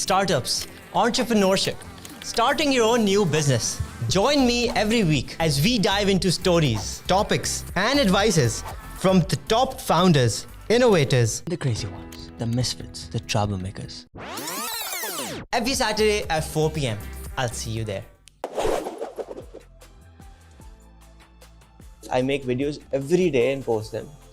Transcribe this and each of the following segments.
startups, entrepreneurship, starting your own new business. Join me every week as we dive into stories, topics, and advices from the top founders, innovators, the crazy ones, the misfits, the troublemakers. Every Saturday at 4 p.m. I'll see you there. I make videos every day and post them.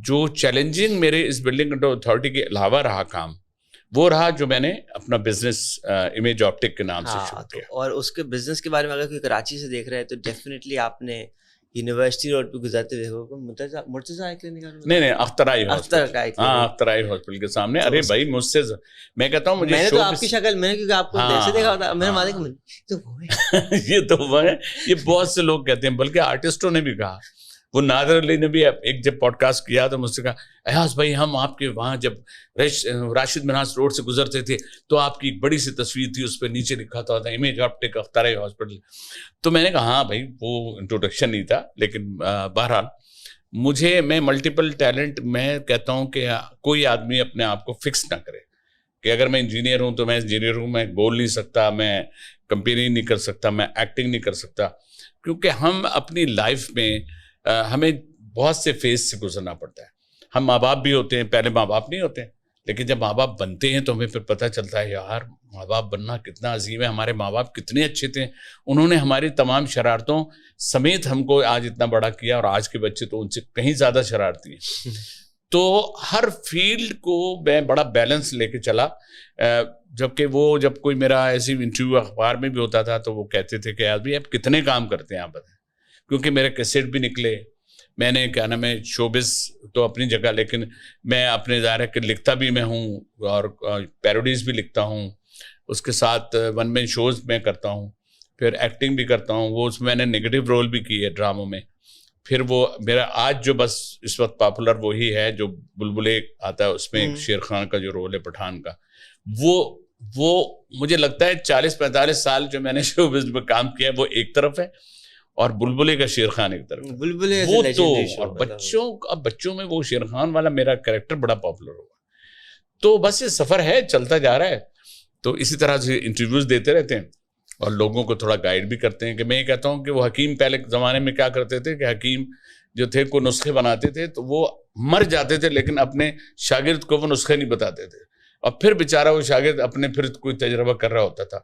جو challenging میرے اس building control authority کے علاوہ رہا کام وہ رہا جو میں نے اپنا بزنس امیج آپٹک کے نام سے شروع کیا. اور اس کے بزنس کے بارے میں اگر کوئی کراچی سے دیکھ رہا ہے تو ڈیفینیٹلی آپ نے یونیورسٹی روڈ پہ گزرتے دیکھو مرتضیٰ کلینک. نہیں اخترائی ہاسپٹل کے سامنے. ارے بھائی مجھ سے میں کہتا ہوں مجھے میں نے تو آپ کی شکل میں نے کیونکہ آپ کو ایسے دیکھا ہوتا میرے مالک یہ تو وہ ہے. یہ بہت سے لوگ کہتے ہیں بلکہ آرٹسٹوں نے بھی کہا. وہ نادر علی نے بھی ایک جب پوڈ کاسٹ کیا تو مجھ سے کہا ایاز بھائی ہم آپ کے وہاں جب راشد مناس روڈ سے گزرتے تھے تو آپ کی ایک بڑی سی تصویر تھی اس پہ نیچے لکھا تھا امیج آپٹک اخترائی ہاسپٹل. تو میں نے کہا ہاں بھائی وہ انٹروڈکشن نہیں تھا. لیکن بہرحال میں ملٹیپل ٹیلنٹ میں کہتا ہوں کہ کوئی آدمی اپنے آپ کو فکس نہ کرے کہ اگر میں انجینئر ہوں تو میں انجینئر ہوں, میں بول نہیں سکتا, میں کمپینی نہیں کر سکتا, میں ایکٹنگ نہیں کر سکتا. کیونکہ ہم اپنی لائف میں ہمیں بہت سے فیز سے گزرنا پڑتا ہے. ہم ماں باپ بھی ہوتے ہیں, پہلے ماں باپ نہیں ہوتے ہیں, لیکن جب ماں باپ بنتے ہیں تو ہمیں پھر پتہ چلتا ہے یار ماں باپ بننا کتنا عظیم ہے. ہمارے ماں باپ کتنے اچھے تھے, انہوں نے ہماری تمام شرارتوں سمیت ہم کو آج اتنا بڑا کیا, اور آج کے بچے تو ان سے کہیں زیادہ شرارتی ہیں. تو ہر فیلڈ کو میں بڑا بیلنس لے کے چلا. جبکہ وہ جب کوئی میرا ایسی انٹرویو اخبار میں بھی ہوتا تھا تو وہ کہتے تھے کہ یار آپ کتنے کام کرتے ہیں آپ بتائیں. کیونکہ میرے کیسٹ بھی نکلے, میں نے کیا نام ہے شوبز تو اپنی جگہ, لیکن میں اپنے ظاہر ہے کہ لکھتا بھی میں ہوں اور پیروڈیز بھی لکھتا ہوں. اس کے ساتھ ون مین شوز میں کرتا ہوں, پھر ایکٹنگ بھی کرتا ہوں. وہ اس میں نے نگیٹو رول بھی کی ہے ڈراموں میں. پھر وہ میرا آج جو بس اس وقت پاپولر وہی ہے جو بلبلے آتا ہے, اس میں ایک شیر خان کا جو رول ہے پٹھان کا. وہ مجھے لگتا ہے 40-45 سال جو میں نے شوبز میں کام کیا ہے وہ ایک طرف ہے, اور بلبلے کا شیر خان ایک طرف. بلبلے وہ تو اور بچوں میں وہ شیر خان والا میرا کریکٹر بڑا پاپولر ہوا. تو بس یہ سفر ہے, چلتا جا رہا ہے. تو اسی طرح سے انٹرویوز دیتے رہتے ہیں اور لوگوں کو تھوڑا گائیڈ بھی کرتے ہیں. کہ میں یہ کہتا ہوں کہ وہ حکیم پہلے زمانے میں کیا کرتے تھے کہ حکیم جو تھے کو نسخے بناتے تھے تو وہ مر جاتے تھے, لیکن اپنے شاگرد کو وہ نسخے نہیں بتاتے تھے, اور پھر بیچارہ وہ شاگرد اپنے پھر کوئی تجربہ کر رہا ہوتا تھا.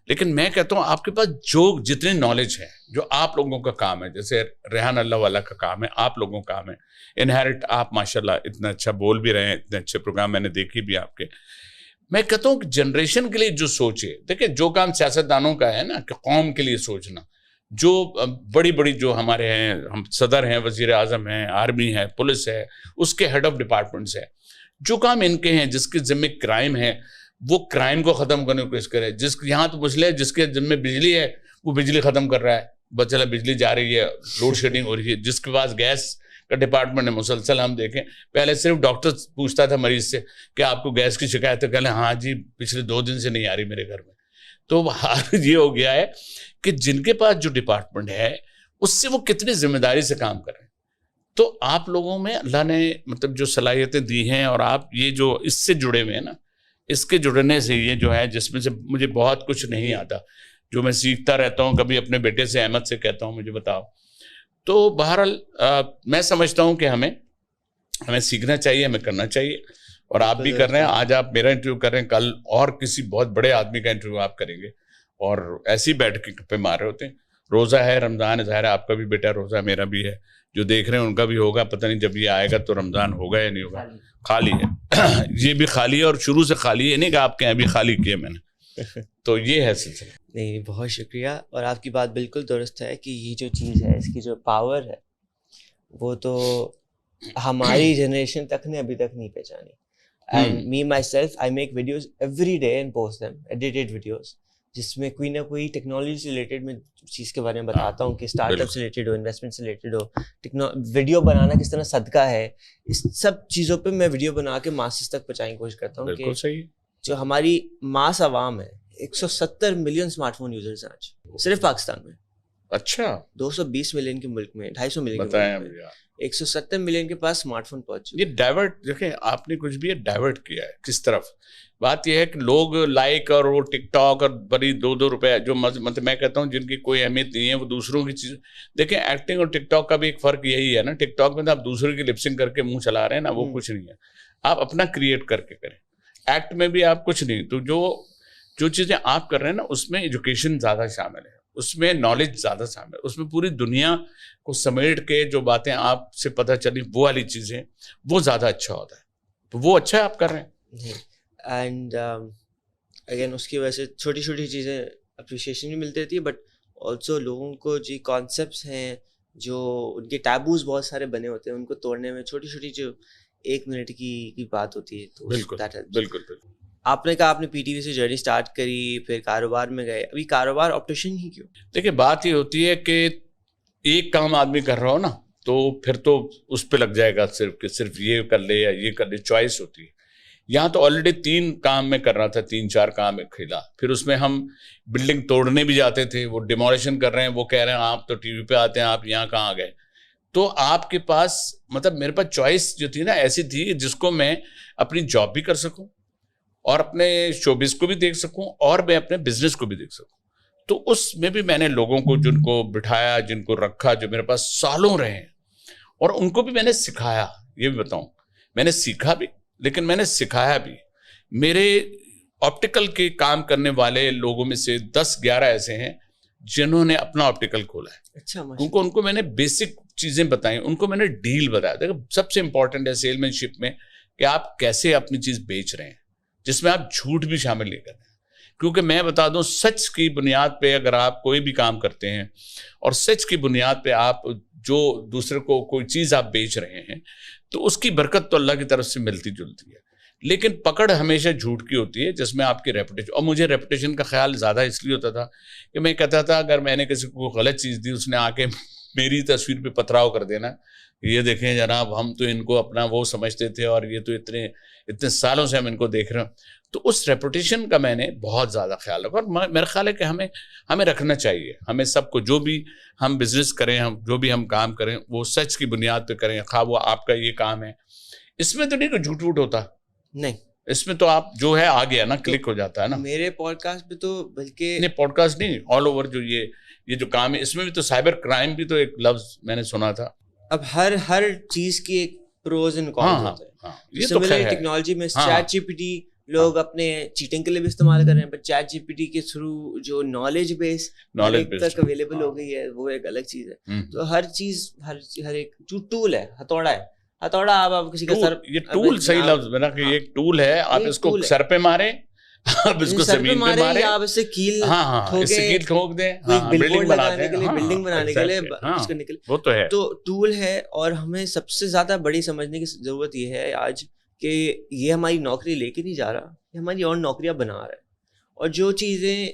لیکن میں کہتا ہوں آپ کے پاس جو جتنی نالج ہے, جو آپ لوگوں کا کام ہے, جیسے ریحان اللہ والا کا کام ہے, آپ لوگوں کا کام ہے انہیرٹ. آپ ماشاءاللہ اتنا اچھا بول بھی رہے ہیں, اتنے اچھے پروگرام میں نے دیکھی بھی آپ کے. میں کہتا ہوں کہ جنریشن کے لیے جو سوچے, دیکھیں جو کام سیاستدانوں کا ہے نا کہ قوم کے لیے سوچنا, جو بڑی بڑی جو ہمارے ہیں, ہم صدر ہیں, وزیر اعظم ہیں, آرمی ہے, پولیس ہے, اس کے ہیڈ آف ڈپارٹمنٹس ہے, جو کام ان کے ہیں, جس کے ذمہ کرائم ہے وہ کرائم کو ختم کرنے کی کوشش کرے. یہاں تو مسئلہ ہے جس کے ذمہ بجلی ہے وہ بجلی ختم کر رہا ہے, بچہ بجلی جا رہی ہے, لوڈ شیڈنگ ہو رہی ہے. جس کے پاس گیس کا ڈپارٹمنٹ ہے مسلسل, ہم دیکھیں پہلے صرف ڈاکٹر پوچھتا تھا مریض سے کہ آپ کو گیس کی شکایت ہے, کہلیں ہاں جی پچھلے 2 دن سے نہیں آ رہی میرے گھر میں. تو حال یہ ہو گیا ہے کہ جن کے پاس جو ڈپارٹمنٹ ہے اس سے وہ کتنی ذمہ داری سے کام کر رہے ہیں. تو آپ لوگوں میں اللہ نے مطلب جو صلاحیتیں دی ہیں, اور آپ یہ جو اس سے جڑے ہوئے ہیں نا, اس کے جڑنے سے یہ جو ہے جس میں سے مجھے بہت کچھ نہیں آتا, جو میں سیکھتا رہتا ہوں. کبھی اپنے بیٹے سے احمد سے کہتا ہوں مجھے بتاؤ. تو بہرحال میں سمجھتا ہوں کہ ہمیں سیکھنا چاہیے, ہمیں کرنا چاہیے, اور آپ بھی کر رہے ہیں. آج آپ میرا انٹرویو کر رہے ہیں, کل اور کسی بہت بڑے آدمی کا انٹرویو آپ کریں گے, اور ایسے ہی بیٹھ کے گپے مار رہے ہوتے ہیں. روزہ ہے, رمضان ہے, ظاہر ہے آپ کا بھی بیٹا روزہ, میرا بھی ہے, جو دیکھ رہے ہیں ان کا بھی ہوگا. پتہ نہیں جب یہ آئے گا تو رمضان ہوگا یا نہیں ہوگا. خالی ہے یہ بھی خالی ہے, اور شروع سے خالی ہے, نہیں کہ آپ کے ابھی خالی کیے میں نے. تو یہ ہے سلسلہ. نہیں, بہت شکریہ. اور آپ کی بات بالکل درست ہے کہ یہ جو چیز ہے, اس کی جو پاور ہے وہ تو ہماری جنریشن تک نے ابھی تک نہیں پہچانی. And me myself I make videos every day and post them, edited videos, جس میں کوئی نہ کوئی ٹیکنالوجی سے ریلیٹڈ میں چیز کے بارے میں بتاتا ہوں کہ اسٹارٹ اپ سے ریلیٹڈ ہو, انویسٹمنٹ سے ریلیٹڈ ہو, ویڈیو بنانا کس طرح صدقہ ہے. اس سب چیزوں پہ میں ویڈیو بنا کے ماسز تک پہنچانے کی کوشش کرتا ہوں. کہ جو ہماری ماس عوام ہے, 170 ملین اسمارٹ فون یوزرز ہیں آج صرف پاکستان میں. اچھا, 220 ملین کے ملک میں, 250 ملین کے ملک میں, 170 ملین کے پاس اسمارٹ فون پہنچ چکے. یہ ڈائیورٹ دیکھیں آپ نے کچھ بھی یہ ڈائیورٹ کیا ہے کس طرف. بات یہ ہے کہ لوگ لائک اور وہ ٹک ٹاک اور بڑی 2-2 روپے جو مطلب میں کہتا ہوں جن کی کوئی اہمیت نہیں ہے, وہ دوسروں کی چیز. دیکھیں ایکٹنگ اور ٹک ٹاک کا بھی ایک فرق یہی ہے نا, ٹک ٹاک میں تو آپ دوسروں کی لپسنگ کر کے منہ چلا رہے ہیں نا, وہ کچھ نہیں ہے. آپ اپنا کریٹ کر کے کریں. ایکٹ میں بھی آپ کچھ نہیں, تو جو چیزیں آپ کر رہے ہیں نا اس میں ایجوکیشن زیادہ شامل ہے. اس میں نالج زیادہ شامل ہے, اس میں پوری دنیا کو سمیٹ کے جو باتیں آپ سے پتہ چلی وہ والی چیزیں, وہ زیادہ اچھا ہوتا ہے. تو وہ اچھا ہے آپ کر رہے ہیں. اینڈ اگین اس کی وجہ سے چھوٹی چھوٹی چیزیں اپریشیشن بھی ملتی رہتی ہے, بٹ آلسو لوگوں کو جی کانسیپٹس ہیں جو ان کے ٹیبوز بہت سارے بنے ہوتے ہیں, ان کو توڑنے میں چھوٹی چھوٹی جو 1 منٹ کی بات ہوتی ہے. تو بالکل بالکل. آپ نے کہا آپ نے پی ٹی وی سے جرنی اسٹارٹ کری, پھر کاروبار میں گئے, ابھی کاروبار آپٹیشین ہی کیوں؟ دیکھیے بات یہ ہوتی ہے کہ ایک کام آدمی کر رہا ہو نا تو پھر تو اس پہ لگ جائے گا صرف کہ صرف یہ کر لے یا یہ کر لے, چوائس ہوتی ہے. یہاں تو آلریڈی 3 کام میں کر رہا تھا, 3-4 کام میں کھیلا. پھر اس میں ہم بلڈنگ توڑنے بھی جاتے تھے, وہ ڈیمولیشن کر رہے ہیں, وہ کہہ رہے ہیں آپ تو ٹی وی پہ آتے ہیں, آپ یہاں کہاں آ گئے. تو آپ کے پاس مطلب میرے پاس چوائس جو تھی نا ایسی تھی جس کو میں اپنی جاب بھی کر سکوں اور اپنے شوبز کو بھی دیکھ سکوں اور میں اپنے بزنس کو بھی دیکھ سکوں. تو اس میں بھی میں نے لوگوں کو جن کو بٹھایا, جن کو رکھا, جو میرے پاس سالوں رہے ہیں, اور ان کو بھی میں نے سکھایا. یہ بھی بتاؤں, میں نے سیکھا بھی لیکن میں نے سکھایا بھی. میرے آپٹیکل کے کام کرنے والے لوگوں میں سے 10-11 ایسے ہیں جنہوں نے اپنا آپٹیکل کھولا ہے. اچھا, کیونکہ ان کو میں نے بیسک چیزیں بتائیں, ان کو میں نے ڈیل بتایا. دیکھو سب سے امپورٹنٹ ہے سیل مین شپ میں کہ آپ کیسے اپنی چیز بیچ رہے ہیں, جس میں آپ جھوٹ بھی شامل نہیں کر رہے ہیں. کیونکہ میں بتا دوں سچ کی بنیاد پہ اگر آپ کوئی بھی کام کرتے ہیں اور سچ کی بنیاد پہ آپ جو دوسرے کو کوئی چیز آپ بیچ رہے ہیں تو اس کی برکت تو اللہ کی طرف سے ملتی جلتی ہے. لیکن پکڑ ہمیشہ جھوٹ کی ہوتی ہے جس میں آپ کی ریپوٹیشن, اور مجھے ریپوٹیشن کا خیال زیادہ اس لیے ہوتا تھا کہ میں کہتا تھا اگر میں نے کسی کو غلط چیز دی, اس نے آ کے میری تصویر پہ پتھراؤ کر دینا, یہ دیکھیں جناب ہم تو ان کو اپنا وہ سمجھتے تھے اور یہ تو اتنے سالوں سے ہم ان کو دیکھ رہے ہیں. تو اس ریپوٹیشن کا میں نے بہت زیادہ خیال رکھا, اور میرا خیال ہے کہ ہمیں رکھنا چاہیے. ہمیں سب کو جو بھی ہم بزنس کریں, جو بھی ہم کام کریں, وہ سچ کی بنیاد پہ کریں. خواہ وہ آپ کا یہ کام ہے, اس میں تو نہیں کوئی جھوٹ ووٹ ہوتا نہیں, اس میں تو آپ جو ہے آ گیا نا, کلک ہو جاتا ہے نا. میرے پوڈ کاسٹ پہ تو بلکہ نہیں, پوڈ کاسٹ نہیں, آل اوور جو یہ جو کام ہے اس میں بھی تو سائبر کرائم بھی تو ایک لفظ میں نے سنا تھا. اب ہر چیز کی ایک پروز اینڈ کونز ہوتے ہیں. یہ تو خیر ہے. ٹیکنالوجی میں چیٹ جی پی ٹی لوگ اپنے چیٹنگ کے لیے بھی استعمال کر رہے ہیں, پر چیٹ جی پی ٹی کے تھرو جو نالج بیس تک اویلیبل ہو گئی ہے وہ ایک الگ چیز ہے. تو ہر چیز ہر ایک جو ٹول ہے, ہتھوڑا آپ کسی کا سر, یہ ٹول صحیح لفظ میں نا کہ یہ ایک ٹول ہے, آپ اس کو سر پہ ماریں, آپ اس کو زمین پہ ماریں, آپ اس سے کیل ٹھوک دیں, بلڈنگ بنانے کے لیے وہ تو ہے. تو ٹول ہے. اور ہمیں سب سے زیادہ بڑی سمجھنے کی ضرورت یہ ہے آج کہ یہ ہماری نوکری لے کے نہیں جا رہا, یہ ہماری اور نوکریاں بنا رہا ہے. اور جو چیزیں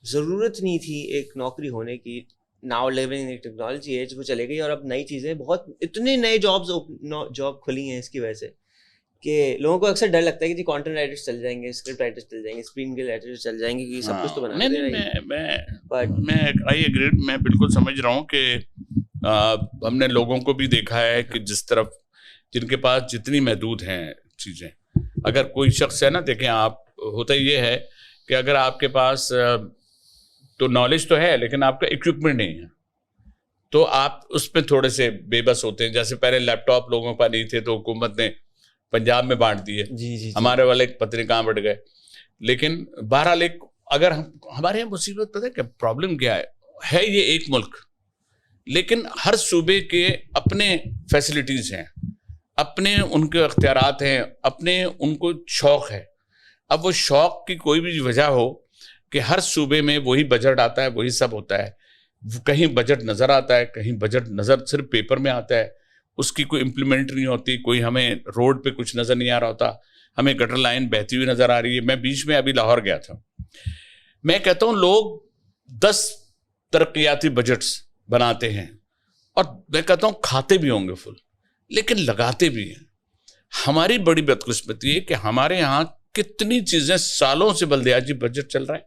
ضرورت نہیں تھی ایک نوکری ہونے کی, ناؤ لیونگ ایک ٹیکنالوجی ایج وہ چلے گئی, اور اب نئی چیزیں بہت اتنے نئے جاب کھلی ہیں اس کی وجہ سے کہ لوگوں کو اکثر ڈر لگتا ہے کہ جی کانٹینٹ رائٹرس چل جائیں گے, اسکرپٹ رائٹرس چل جائیں گے, اسکرین کے رائٹرس چل جائیں گے, کہ سب کچھ تو بنا دے رہے ہیں. میں بالکل سمجھ رہا ہوں کہ ہم نے لوگوں کو بھی دیکھا ہے کہ جس طرف جن کے پاس جتنی محدود ہیں چیزیں, اگر کوئی شخص ہے نا, دیکھیں آپ, ہوتا یہ ہے کہ اگر آپ کے پاس تو نالج تو ہے لیکن آپ کا اکوپمنٹ نہیں ہے تو آپ اس پہ تھوڑے سے بے بس ہوتے ہیں. جیسے پہلے لیپ ٹاپ لوگوں پاس نہیں تھے تو حکومت نے پنجاب میں بانٹ دیے, ہمارے والے پتہ نہیں کہاں بٹ گئے. لیکن بہرحال اگر ہمارے یہاں مصیبت پتہ ہے کہ پرابلم کیا ہے یہ ایک ملک, لیکن ہر صوبے کے اپنے فیسلٹیز ہیں, اپنے ان کے اختیارات ہیں, اپنے ان کو شوق ہے. اب وہ شوق کی کوئی بھی وجہ ہو کہ ہر صوبے میں وہی بجٹ آتا ہے, وہی سب ہوتا ہے, کہیں بجٹ نظر آتا ہے, کہیں بجٹ نظر صرف پیپر میں آتا ہے, اس کی کوئی امپلیمنٹ نہیں ہوتی, کوئی ہمیں روڈ پہ کچھ نظر نہیں آ رہا ہوتا, ہمیں گٹر لائن بہتی ہوئی نظر آ رہی ہے. میں بیچ میں ابھی لاہور گیا تھا, میں کہتا ہوں لوگ 10 ترقیاتی بجٹس بناتے ہیں اور میں کہتا ہوں کھاتے بھی ہوں گے فل, لیکن لگاتے بھی ہیں. ہماری بڑی بدقسمتی ہے کہ ہمارے یہاں کتنی چیزیں سالوں سے بلدیاتی بجٹ چل رہے ہیں,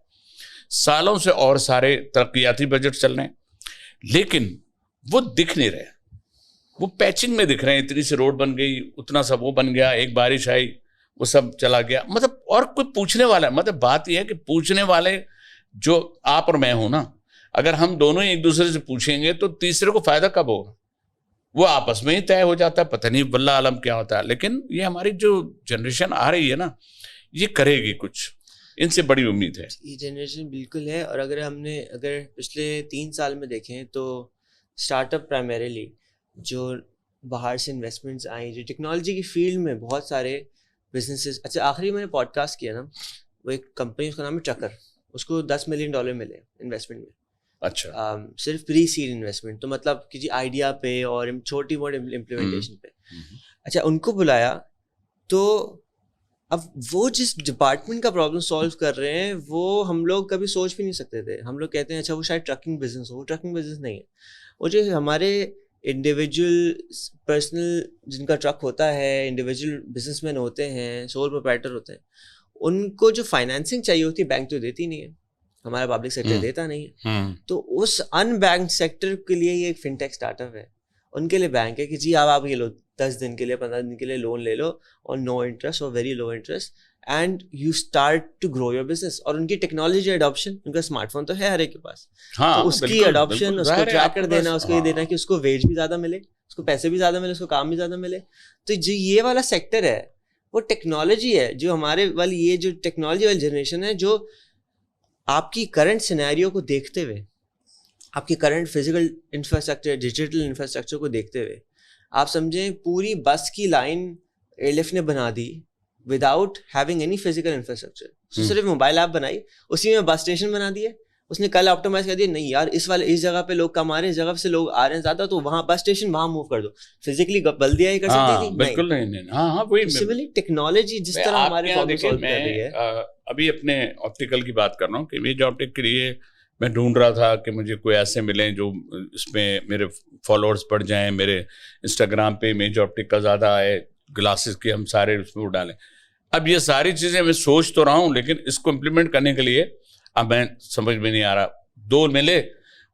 سالوں سے اور سارے ترقیاتی بجٹ چل رہے ہیں, لیکن وہ دکھ نہیں رہے, وہ پیچنگ میں دکھ رہے ہیں. اتنی سی روڈ بن گئی, اتنا سا وہ بن گیا, ایک بارش آئی وہ سب چلا گیا. مطلب اور کوئی پوچھنے والا ہے, مطلب بات یہ ہے کہ پوچھنے والے جو آپ اور میں ہوں نا, اگر ہم دونوں ایک دوسرے سے پوچھیں گے تو تیسرے کو فائدہ کب ہوگا؟ وہ آپس میں ہی طے ہو جاتا ہے, پتہ نہیں واللہ عالم کیا ہوتا ہے. لیکن یہ ہماری جو جنریشن آ رہی ہے نا, یہ کرے گی کچھ, ان سے بڑی امید ہے. یہ جنریشن بالکل ہے. اور اگر پچھلے 3 سال میں دیکھیں تو اسٹارٹ اپ پرائمریلی جو باہر سے انویسٹمنٹس آئیں, جو ٹیکنالوجی کی فیلڈ میں بہت سارے بزنسز. اچھا آخری میں نے پوڈ کاسٹ کیا نا, وہ ایک کمپنی, اس کا نام ہے ٹرکر, اس کو $10 ملین ملے انویسٹمنٹ میں. اچھا, صرف پری سیڈ انویسٹمنٹ, تو مطلب کہ جی آئیڈیا پہ اور چھوٹی موٹی امپلیمنٹیشن پہ. اچھا ان کو بلایا تو اب وہ جس ڈپارٹمنٹ کا پرابلم سالو کر رہے ہیں وہ ہم لوگ کبھی سوچ بھی نہیں سکتے تھے. ہم لوگ کہتے ہیں اچھا وہ شاید ٹرکنگ بزنس ہو, وہ ٹرکنگ بزنس نہیں ہے. وہ جو ہمارے انڈیویجول پرسنل جن کا ٹرک ہوتا ہے, انڈیویجول بزنس مین ہوتے ہیں, سول پروپرائٹر ہوتے ہیں, ان کو جو فائنینسنگ چاہیے ہوتی ہے بینک تو دیتی نہیں ہے, ہمارا پبلک سیکٹر دیتا نہیں ہے. تو اس ان بینک سیکٹر کے لیے یہ ایک فنٹیک اسٹارٹ اپ ہے. ان کے لیے بینک ہے کہ جی آپ یہ لو 10 دن کے لیے 15 دن کے لیے لون لے لو اور نو انٹرسٹ اور very low interest, and you start to grow your business. اور ان کی ٹیکنالوجی اڈاپشن, ان کا اسمارٹ فون تو ہے ہر ایک کے پاس, تو اس کی اڈاپشن, اس کو ٹریکر دینا, اس کو یہ دینا کہ اس کو ویج بھی زیادہ ملے, اس کو پیسے بھی زیادہ ملے, اس کو کام بھی زیادہ ملے. تو جو یہ والا سیکٹر ہے وہ ٹیکنالوجی ہے, جو ہمارے والی یہ جو ٹیکنالوجی والی جنریشن ہے, جو آپ کی کرنٹ سینیریو کو دیکھتے ہوئے, آپ کی current physical infrastructure, digital infrastructure کو دیکھتے ہوئے, آپ سمجھیں پوری بس کی لائن ایئرلفٹ نے بنا دی without having any physical infrastructure. صرف موبائل ایپ بنائی, اسی میں بس اسٹیشن بنا دیے, اس نے کل آپٹیمائز کر دیا, نہیں یار اس جگہ پہ لوگ کم آ رہے ہیں, اس جگہ سے لوگ آ رہے ہیں زیادہ, تو وہاں بس اسٹیشن وہاں موو کر دو. فزیکلی بلدیاں ہی کر سکتی تھی, بالکل نہیں. ہاں وہی سملی ٹیکنالوجی جس طرح ہمارے پرابلم سالو کر رہی ہے. ابھی اپنے آپٹیکل کی بات کر رہا ہوں کہ امیج آپٹک کے لیے میں ڈھونڈ رہا تھا کہ مجھے کوئی ایسے ملیں جو اس میں میرے فالوورز بڑھ جائیں, میرے انسٹاگرام پہ امیج آپٹک کا زیادہ آئے, گلاسز کے ہم سارے اس میں ڈالیں. اب یہ ساری چیزیں میں سوچ تو رہا ہوں, لیکن اس کو امپلیمنٹ کرنے کے لیے اب میں سمجھ میں نہیں آ رہا. 2 ملے,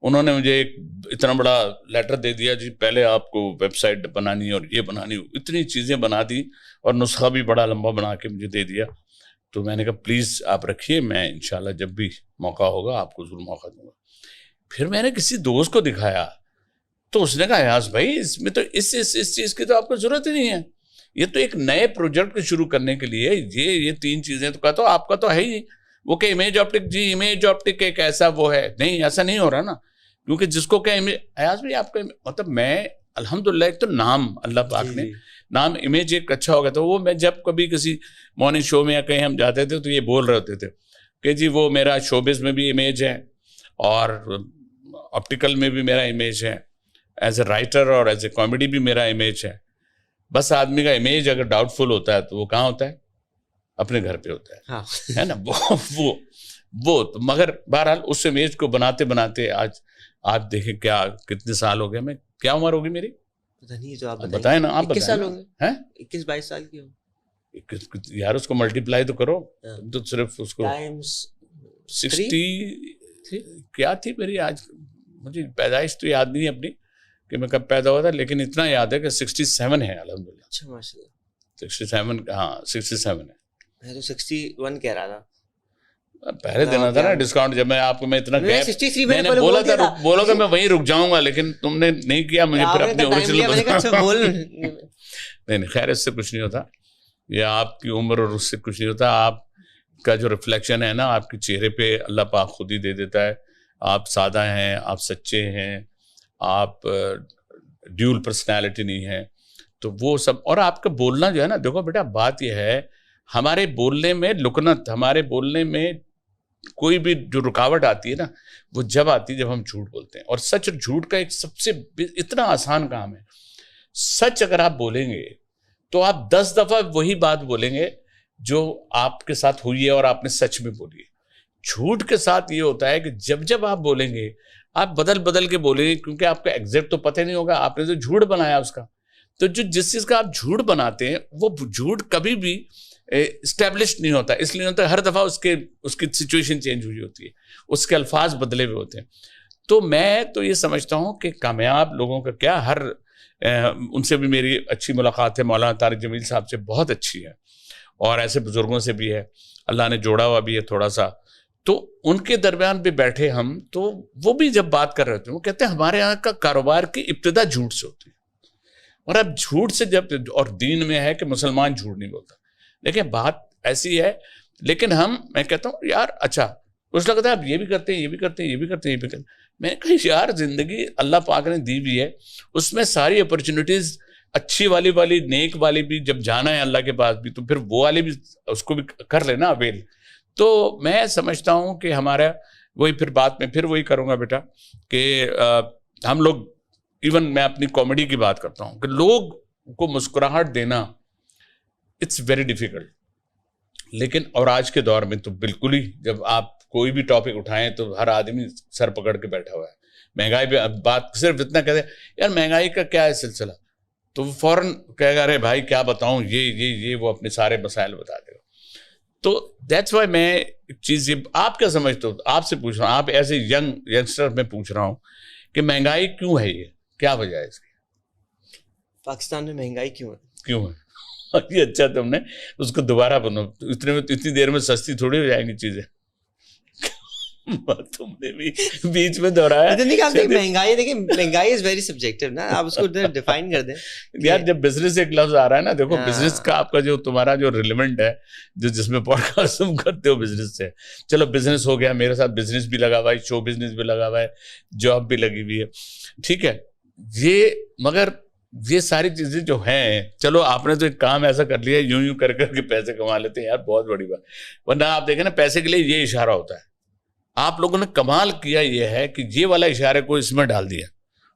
انہوں نے مجھے ایک اتنا بڑا لیٹر دے دیا, جی پہلے آپ کو ویب سائٹ بنانی اور یہ بنانی, اتنی چیزیں بنا دی اور نسخہ بھی بڑا لمبا بنا کے مجھے دے دیا. تو میں نے کہا پلیز آپ رکھیے, میں انشاءاللہ جب بھی موقع ہوگا آپ کو ضرور موقع دوں گا. پھر میں نے کسی دوست کو دکھایا تو اس نے کہا ایاز بھائی اس میں تو اس چیز کی تو آپ کو ضرورت ہی نہیں ہے, یہ تو ایک نئے پروجیکٹ شروع کرنے کے لیے یہ 3 چیزیں تو کہا تو آپ کا تو ہے ہی. وہ کہ امیج آپٹک, جی امیج آپٹک ایک ایسا وہ ہے, نہیں ایسا نہیں ہو رہا نا, کیونکہ جس کو کہ ایاز بھائی آپ کا مطلب, میں الحمدللہ ایک تو نام اللہ پاک نے نام امیج ایک اچھا ہو گیا. تو وہ میں جب کبھی کسی مارننگ شو میں یا کہیں ہم جاتے تھے تو یہ بول رہے ہوتے تھے کہ جی وہ میرا شوبز میں بھی امیج ہے اور آپٹیکل میں بھی میرا امیج ہے, ایز اے رائٹر اور ایز اے کامیڈی بھی میرا امیج ہے. بس آدمی کا امیج اگر ڈاؤٹ فل ہوتا ہے تو وہ کہاں ہوتا ہے, اپنے گھر پہ ہوتا ہے نا. وہ تو مگر بہرحال اس امیج کو بناتے بناتے آج آپ دیکھیں کیا کتنے سال ہو گئے, میں کیا عمر ہوگی میری پتہ نہیں, جو آپ بتائیں نا, آپ 21 سال ہوں گے, 21-22 سال کی ہوں یار, اس کو ملٹیپلائی تو کرو, تو صرف اس کو 60 کیا تھی میری, آج مجھے پیدائش تو یاد نہیں اپنی کہ میں کب پیدا ہوا تھا, لیکن اتنا یاد ہے کہ 67 ہے الحمدللہ. اچھا ماشاء اللہ, 67, ہاں 67 ہے. میں تو 61 کہہ رہا تھا, پہلے دینا تھا نا ڈسکاؤنٹ, جب میں آپ کو میں اتنا گیپ میں نے بولا تھا بولو کہ میں وہیں رک جاؤں گا, لیکن تم نے نہیں کیا, مجھے پھر اپنے اوریجنل نہیں, خیر اس سے کچھ نہیں ہوتا, یہ آپ کی عمر اور اس سے کچھ نہیں ہوتا. آپ کا جو ریفلیکشن ہے نا آپ کے چہرے پہ اللہ پاک خود ہی دے دیتا ہے. آپ سادہ ہیں, آپ سچے ہیں, آپ ڈیول پرسنالٹی نہیں ہے, تو وہ سب. اور آپ کا بولنا جو ہے نا, دیکھو بیٹا بات یہ ہے, ہمارے بولنے میں لکنت, ہمارے بولنے میں کوئی بھی جو رکاوٹ آتی ہے نا, وہ جب آتی ہے جب ہم جھوٹ بولتے ہیں. اور سچ اور جھوٹ کا ایک سب سے اتنا آسان کام ہے. سچ اگر آپ بولیں گے تو آپ 10 دفعہ وہی بات بولیں گے جو آپ کے ساتھ ہوئی ہے اور آپ نے سچ میں بولی ہے. جھوٹ کے ساتھ یہ ہوتا ہے کہ جب آپ بولیں گے آپ بدل کے بولیں گے, کیونکہ آپ کا ایگزیکٹ تو پتہ نہیں ہوگا, آپ نے تو جھوٹ بنایا اس کا. تو جس چیز کا آپ جھوٹ بناتے ہیں وہ جھوٹ کبھی بھی اسٹیبلش نہیں ہوتا, اس لیے ہوتا ہے ہر دفعہ اس کی سچویشن چینج ہوئی ہوتی ہے, اس کے الفاظ بدلے ہوئے ہوتے ہیں. تو میں تو یہ سمجھتا ہوں کہ کامیاب لوگوں کا کیا, ان سے بھی میری اچھی ملاقات ہے, مولانا طارق جمیل صاحب سے بہت اچھی ہے, اور ایسے بزرگوں سے بھی ہے, اللہ نے جوڑا ہوا بھی ہے تھوڑا سا. تو ان کے درمیان بھی بیٹھے ہم, تو وہ بھی جب بات کر رہے تھے وہ کہتے ہیں ہمارے یہاں کا کاروبار کی ابتدا جھوٹ سے ہوتی ہے, اور اب جھوٹ سے جب, اور دین میں ہے کہ مسلمان جھوٹ نہیں بولتا, لیکن بات ایسی ہے لیکن میں کہتا ہوں یار اچھا اس لگتا ہے آپ یہ بھی کرتے ہیں، یہ بھی کرتے ہیں، یہ بھی کرتے ہیں، یہ بھی کرتے ہیں. میں نے کہا یار زندگی اللہ پاک نے دی بھی ہے، اس میں ساری اپرچونیٹیز اچھی والی نیک والی بھی جب جانا ہے اللہ کے پاس بھی، تو پھر وہ والی بھی اس کو بھی کر لینا اویل. تو میں سمجھتا ہوں کہ ہمارا وہی پھر بات میں پھر وہی کروں گا بیٹا کہ ہم لوگ ایون میں اپنی کامیڈی کی بات کرتا ہوں کہ لوگ کو مسکراہٹ دینا اٹس ویری ڈیفیکلٹ. لیکن اور آج کے دور میں تو بالکل ہی جب آپ کوئی بھی ٹاپک اٹھائیں تو ہر آدمی سر پکڑ کے بیٹھا ہوا ہے. مہنگائی پہ بات صرف اتنا کہتے ہیں یار مہنگائی کا کیا ہے سلسلہ، تو وہ فوراً کہے گا ارے بھائی کیا بتاؤں یہ وہ اپنے سارے مسائل بتا دے گا. تو دیٹس وائی میں ایک چیز یہ آپ کیا سمجھتے ہو، آپ سے پوچھ رہا ہوں، آپ ایسے ینگسٹر میں پوچھ رہا ہوں کہ مہنگائی کیوں ہے، یہ کیا وجہ ہے اس کی؟ پاکستان میں مہنگائی کیوں ہے؟ یہ اچھا تم نے اس کو دوبارہ بنو، اتنی دیر میں سستی تھوڑی ہو جائیں گی چیزیں. تم نے بھی بیچ میں دہرایا. مہنگائی دیکھیں، مہنگائی از ویری سبجیکٹو نا، آپ اس کو ڈیفائن کر دیں. یار جب بزنس ایک لفظ آ رہا ہے نا، دیکھو بزنس کا آپ کا جو تمہارا جو ریلیونٹ ہے جس میں پوڈ کاسٹ تم کرتے ہو بزنس سے، چلو بزنس ہو گیا، میرے ساتھ بزنس بھی لگا ہوا ہے، شو بزنس بھی لگا ہوا ہے، جاب بھی لگی ہوئی ہے، ٹھیک ہے. مگر یہ ساری چیزیں جو ہیں، چلو آپ نے تو ایک کام ایسا کر لیا یوں کر کے پیسے کما لیتے ہیں، یار بہت بڑی بات. ورنہ آپ دیکھیں نا پیسے کے لیے یہ اشارہ ہوتا ہے. آپ لوگوں نے کمال کیا یہ ہے کہ یہ والا اشارے کو اس میں ڈال دیا،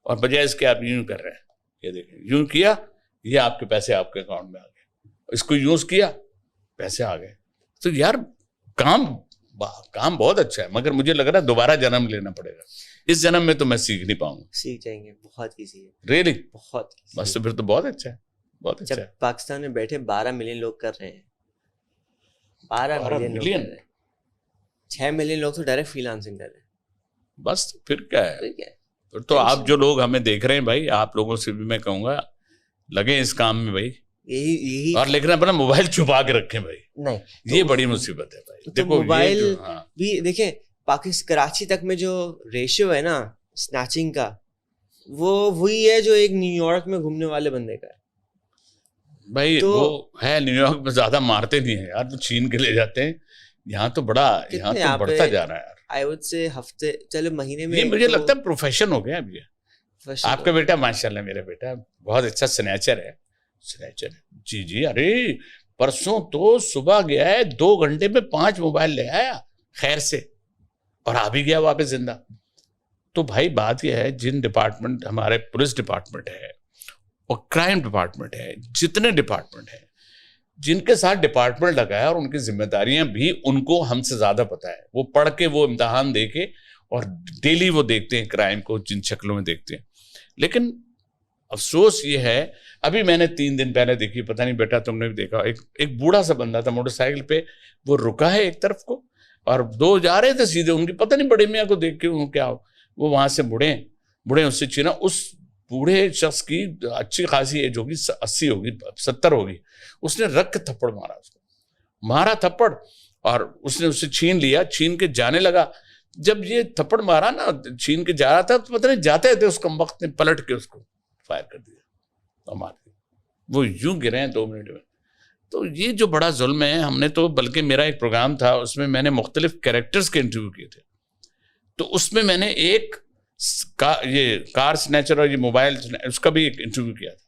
اور بجائے اس کے آپ یوں کر رہے ہیں. یہ دیکھیں یوں کیا، یہ آپ کے پیسے آپ کے اکاؤنٹ میں آ گئے، اس کو یوز کیا پیسے آ گئے. تو یار کام بہت اچھا ہے، مگر مجھے لگ رہا ہے دوبارہ جنم لینا پڑے گا. اس جنم میں تو میں سیکھ نہیں پاؤں گا. سیکھ جائیں گے، بہت ایزی ہے. ریئلی بہت بس تو پھر تو بہت اچھا ہے، بہت اچھا ہے. پاکستان میں بیٹھے 12 ملین لوگ کر رہے ہیں، 12 ملین 6 ملین لوگ تو ڈائریکٹ فری لانسنگ کر رہے ہیں. بس پھر کیا ہے. تو آپ جو لوگ ہمیں دیکھ رہے ہیں بھائی، آپ لوگوں سے بھی میں کہوں گا لگے اس کام میں بھائی، یہی اور لیکن اپنا موبائل چھپا کے رکھیں بھائی. نہیں یہ بڑی مصیبت ہے بھائی. دیکھو موبائل بھی دیکھیں، کراچی تک میں جو ریشیو ہے نا سنیچنگ کا، وہ وہی ہے جو ایک نیو یارک میں گھومنے والے بندے کا ہے بھائی. وہ ہے نیو یارک میں زیادہ مارتے نہیں ہیں یار، تو چھین کے لے جاتے ہیں. یہاں تو یہاں تو بڑھتا جا رہا ہے یار. آئی وڈ سے ہفتے چلو مہینے میں، یہ مجھے لگتا ہے پروفیشن ہو گیا اب یہ. آپ کا بیٹا ماشاءاللہ، میرا بیٹا بہت اچھا سنیچر ہے. جی ارے پرسوں تو صبح گیا ہے 2 گھنٹے میں 5 موبائل لے آیا خیر سے، اور آ بھی گیا واپس زندہ. تو بھائی بات یہ ہے، جن ڈپارٹمنٹ ہمارے پولیس ڈپارٹمنٹ ہے اور کرائم ڈپارٹمنٹ ہے، جتنے ڈپارٹمنٹ ہیں جن کے ساتھ ڈپارٹمنٹ لگا ہے اور ان کی ذمہ داریاں بھی ان کو ہم سے زیادہ پتہ ہے. وہ پڑھ کے، وہ امتحان دے کے، اور ڈیلی وہ دیکھتے ہیں کرائم کو جن شکلوں میں دیکھتے ہیں. لیکن افسوس یہ ہے، ابھی میں نے 3 دن پہلے دیکھی، پتہ نہیں بیٹا تم نے بھی دیکھا، ایک بوڑھا سا بندہ تھا موٹر سائیکل پہ، وہ رکا ہے ایک طرف کو اور 2 جا رہے تھے سیدھے، ان کی پتہ نہیں بڑے میاں کو دیکھ کے کیا ہو، وہ وہاں سے بڑھے اس سے چھینا. اس بوڑھے شخص کی اچھی خاصی ایج ہوگی، 80 ہوگی 70 ہوگی. اس نے رکھ کے تھپڑ مارا، اس کو مارا تھپڑ، اور اس نے اسے چھین لیا. چھین کے جانے لگا. جب یہ تھپڑ مارا نا، چھین کے جا رہا تھا، تو پتہ نہیں جاتے تھے اس کم وقت نے پلٹ کے اس کو فائر کر دیا اور مار دیا. وہ یوں گرے ہیں 2 منٹ میں. تو یہ جو بڑا ظلم ہے. ہم نے تو، بلکہ میرا ایک پروگرام تھا، اس میں میں نے مختلف کیریکٹرز کے انٹرویو کیے تھے. تو اس میں نے ایک یہ کار سنیچر اور یہ موبائل اس کا بھی ایک انٹرویو کیا تھا.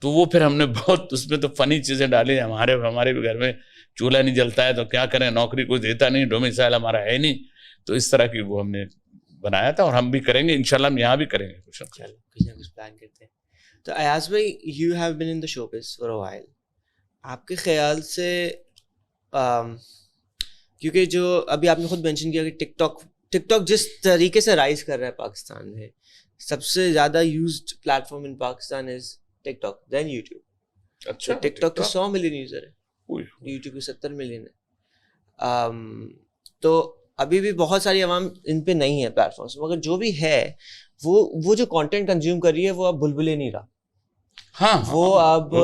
تو وہ پھر ہم نے بہت اس میں تو فنی چیزیں ڈالی. ہمارے بھی گھر میں چولہا نہیں جلتا ہے تو کیا کریں، نوکری کوئی دیتا نہیں، ڈومیسائل ہمارا ہے نہیں، تو اس طرح کی وہ ہم نے بنایا تھا. اور ہم بھی کریں گے انشاءاللہ، ہم یہاں بھی کریں گے کچھ پلان کرتے ہیں. تو ایاز بھائی، یو ہیو بین ان دا شو بز فار اے وائل. آپ کے خیال سے، کیونکہ جو ابھی آپ نے خود مینشن کیا کہ ٹک ٹاک جس طریقے سے رائز کر رہا ہے پاکستان میں، سب سے زیادہ یوزڈ پلیٹ فارم ان پاکستان از ٹک ٹاک دین یوٹیوب. اچھا، ٹک ٹاک کے 100 ملین یوزر ہے، یوٹیوب کے 70 ملین ہے. تو ابھی بھی بہت ساری عوام ان پہ نہیں ہے پلیٹ فارمس، مگر جو بھی ہے وہ جو کانٹینٹ کنزیوم کر رہی ہے وہ اب بلبلے نہیں رہا. ہاں، وہ اب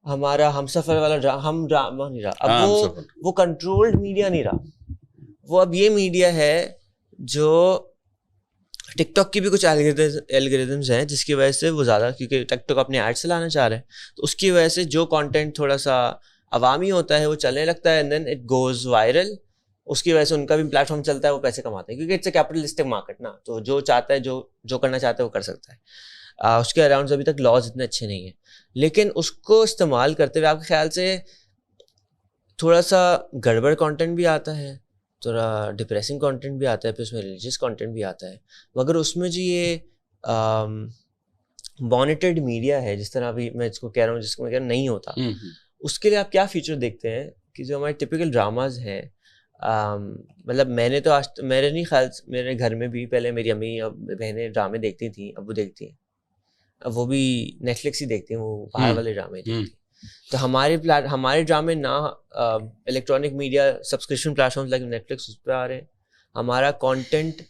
ہمارا ہم سفر والا ہم ڈرامہ نہیں رہا. اب وہ کنٹرولڈ میڈیا نہیں رہا. وہ اب یہ میڈیا ہے جو ٹک ٹاک کی بھی کچھ الگوریدمز ہیں جس کی وجہ سے وہ زیادہ، کیونکہ ٹک ٹاک اپنے ایڈ چلانا چاہ رہے ہیں، تو اس کی وجہ سے جو کانٹینٹ تھوڑا سا عوامی ہوتا ہے, وہ چلنے لگتا ہے, دین اٹ گوز وائرل, اس کی وجہ سے ان کا بھی پلیٹ فارم چلتا ہے, وہ پیسے کماتے ہیں, کیونکہ اٹس اے کیپٹلسٹک مارکیٹ نا, تو جو چاہتا ہے جو کرنا چاہتا ہے وہ کر سکتا ہے. اس کے اراؤنڈ ابھی تک لاز اتنے اچھے نہیں ہیں, لیکن اس کو استعمال کرتے ہوئے آپ کے خیال سے تھوڑا سا گڑبڑ کانٹینٹ بھی آتا ہے, تھوڑا ڈپریسنگ کانٹینٹ بھی آتا ہے, پھر اس میں ریلیجیس کانٹینٹ بھی آتا ہے, مگر اس میں جو یہ مانیٹرڈ میڈیا ہے, جس طرح ابھی میں اس کو کہہ رہا ہوں, جس کو میں کہہ رہا ہوں نہیں ہوتا, اس کے لیے آپ کیا فیچر دیکھتے ہیں کہ جو ہمارے ٹپیکل ڈراماز ہیں, مطلب میں نے تو آج میرے نہیں خیال, میرے گھر میں بھی پہلے میری امی اور بہنیں ڈرامے دیکھتی تھیں, اب وہ دیکھتی ہیں, اب وہ بھی نیٹ فلکس ہی دیکھتی ہیں, وہ باہر والے ڈرامے دیکھتی ہیں. تو ہمارے ڈرامے نہ electronic media subscription platforms like Netflix اس پہ آ رہے ہیں, ہمارا کانٹینٹ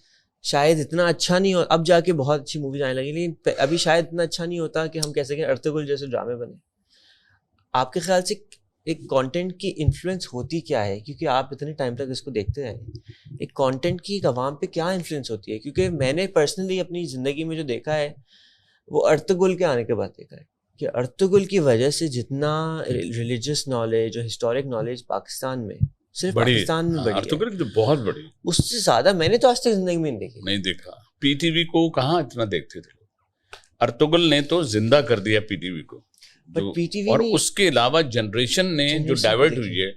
شاید اتنا اچھا نہیں ہو, اب جا کے بہت اچھی موویز آنے لگی, لیکن ابھی شاید اتنا اچھا نہیں ہوتا کہ ہم کہہ سکیں ارطغرل جیسے ڈرامے بنے. آپ کے خیال سے ایک کانٹینٹ کی انفلوئنس ہوتی کیا ہے, کیونکہ آپ اتنے ٹائم تک اس کو دیکھتے رہے ہیں, ایک کانٹینٹ کی ایک عوام پہ کیا انفلوئنس ہوتی ہے؟ کیونکہ میں نے پرسنلی اپنی زندگی میں جو دیکھا ہے وہ ارطغرل کے آنے کے بعد دیکھا ہے کہ ارطغرل کی وجہ سے جتنا ریلیجیس نالج اور ہسٹورک نالج پاکستان میں, صرف پاکستان میں بڑی ارطغرل تو بہت بڑی, اس سے زیادہ میں نے تو آج تک زندگی میں نہیں دیکھا. پی ٹی وی کو کہاں اتنا دیکھتے تھے لوگ, ارطغرل نے تو زندہ کر دیا پی ٹی وی کو, اور اس کے علاوہ جنریشن نے جو ڈائیورٹ ہوئی ہے,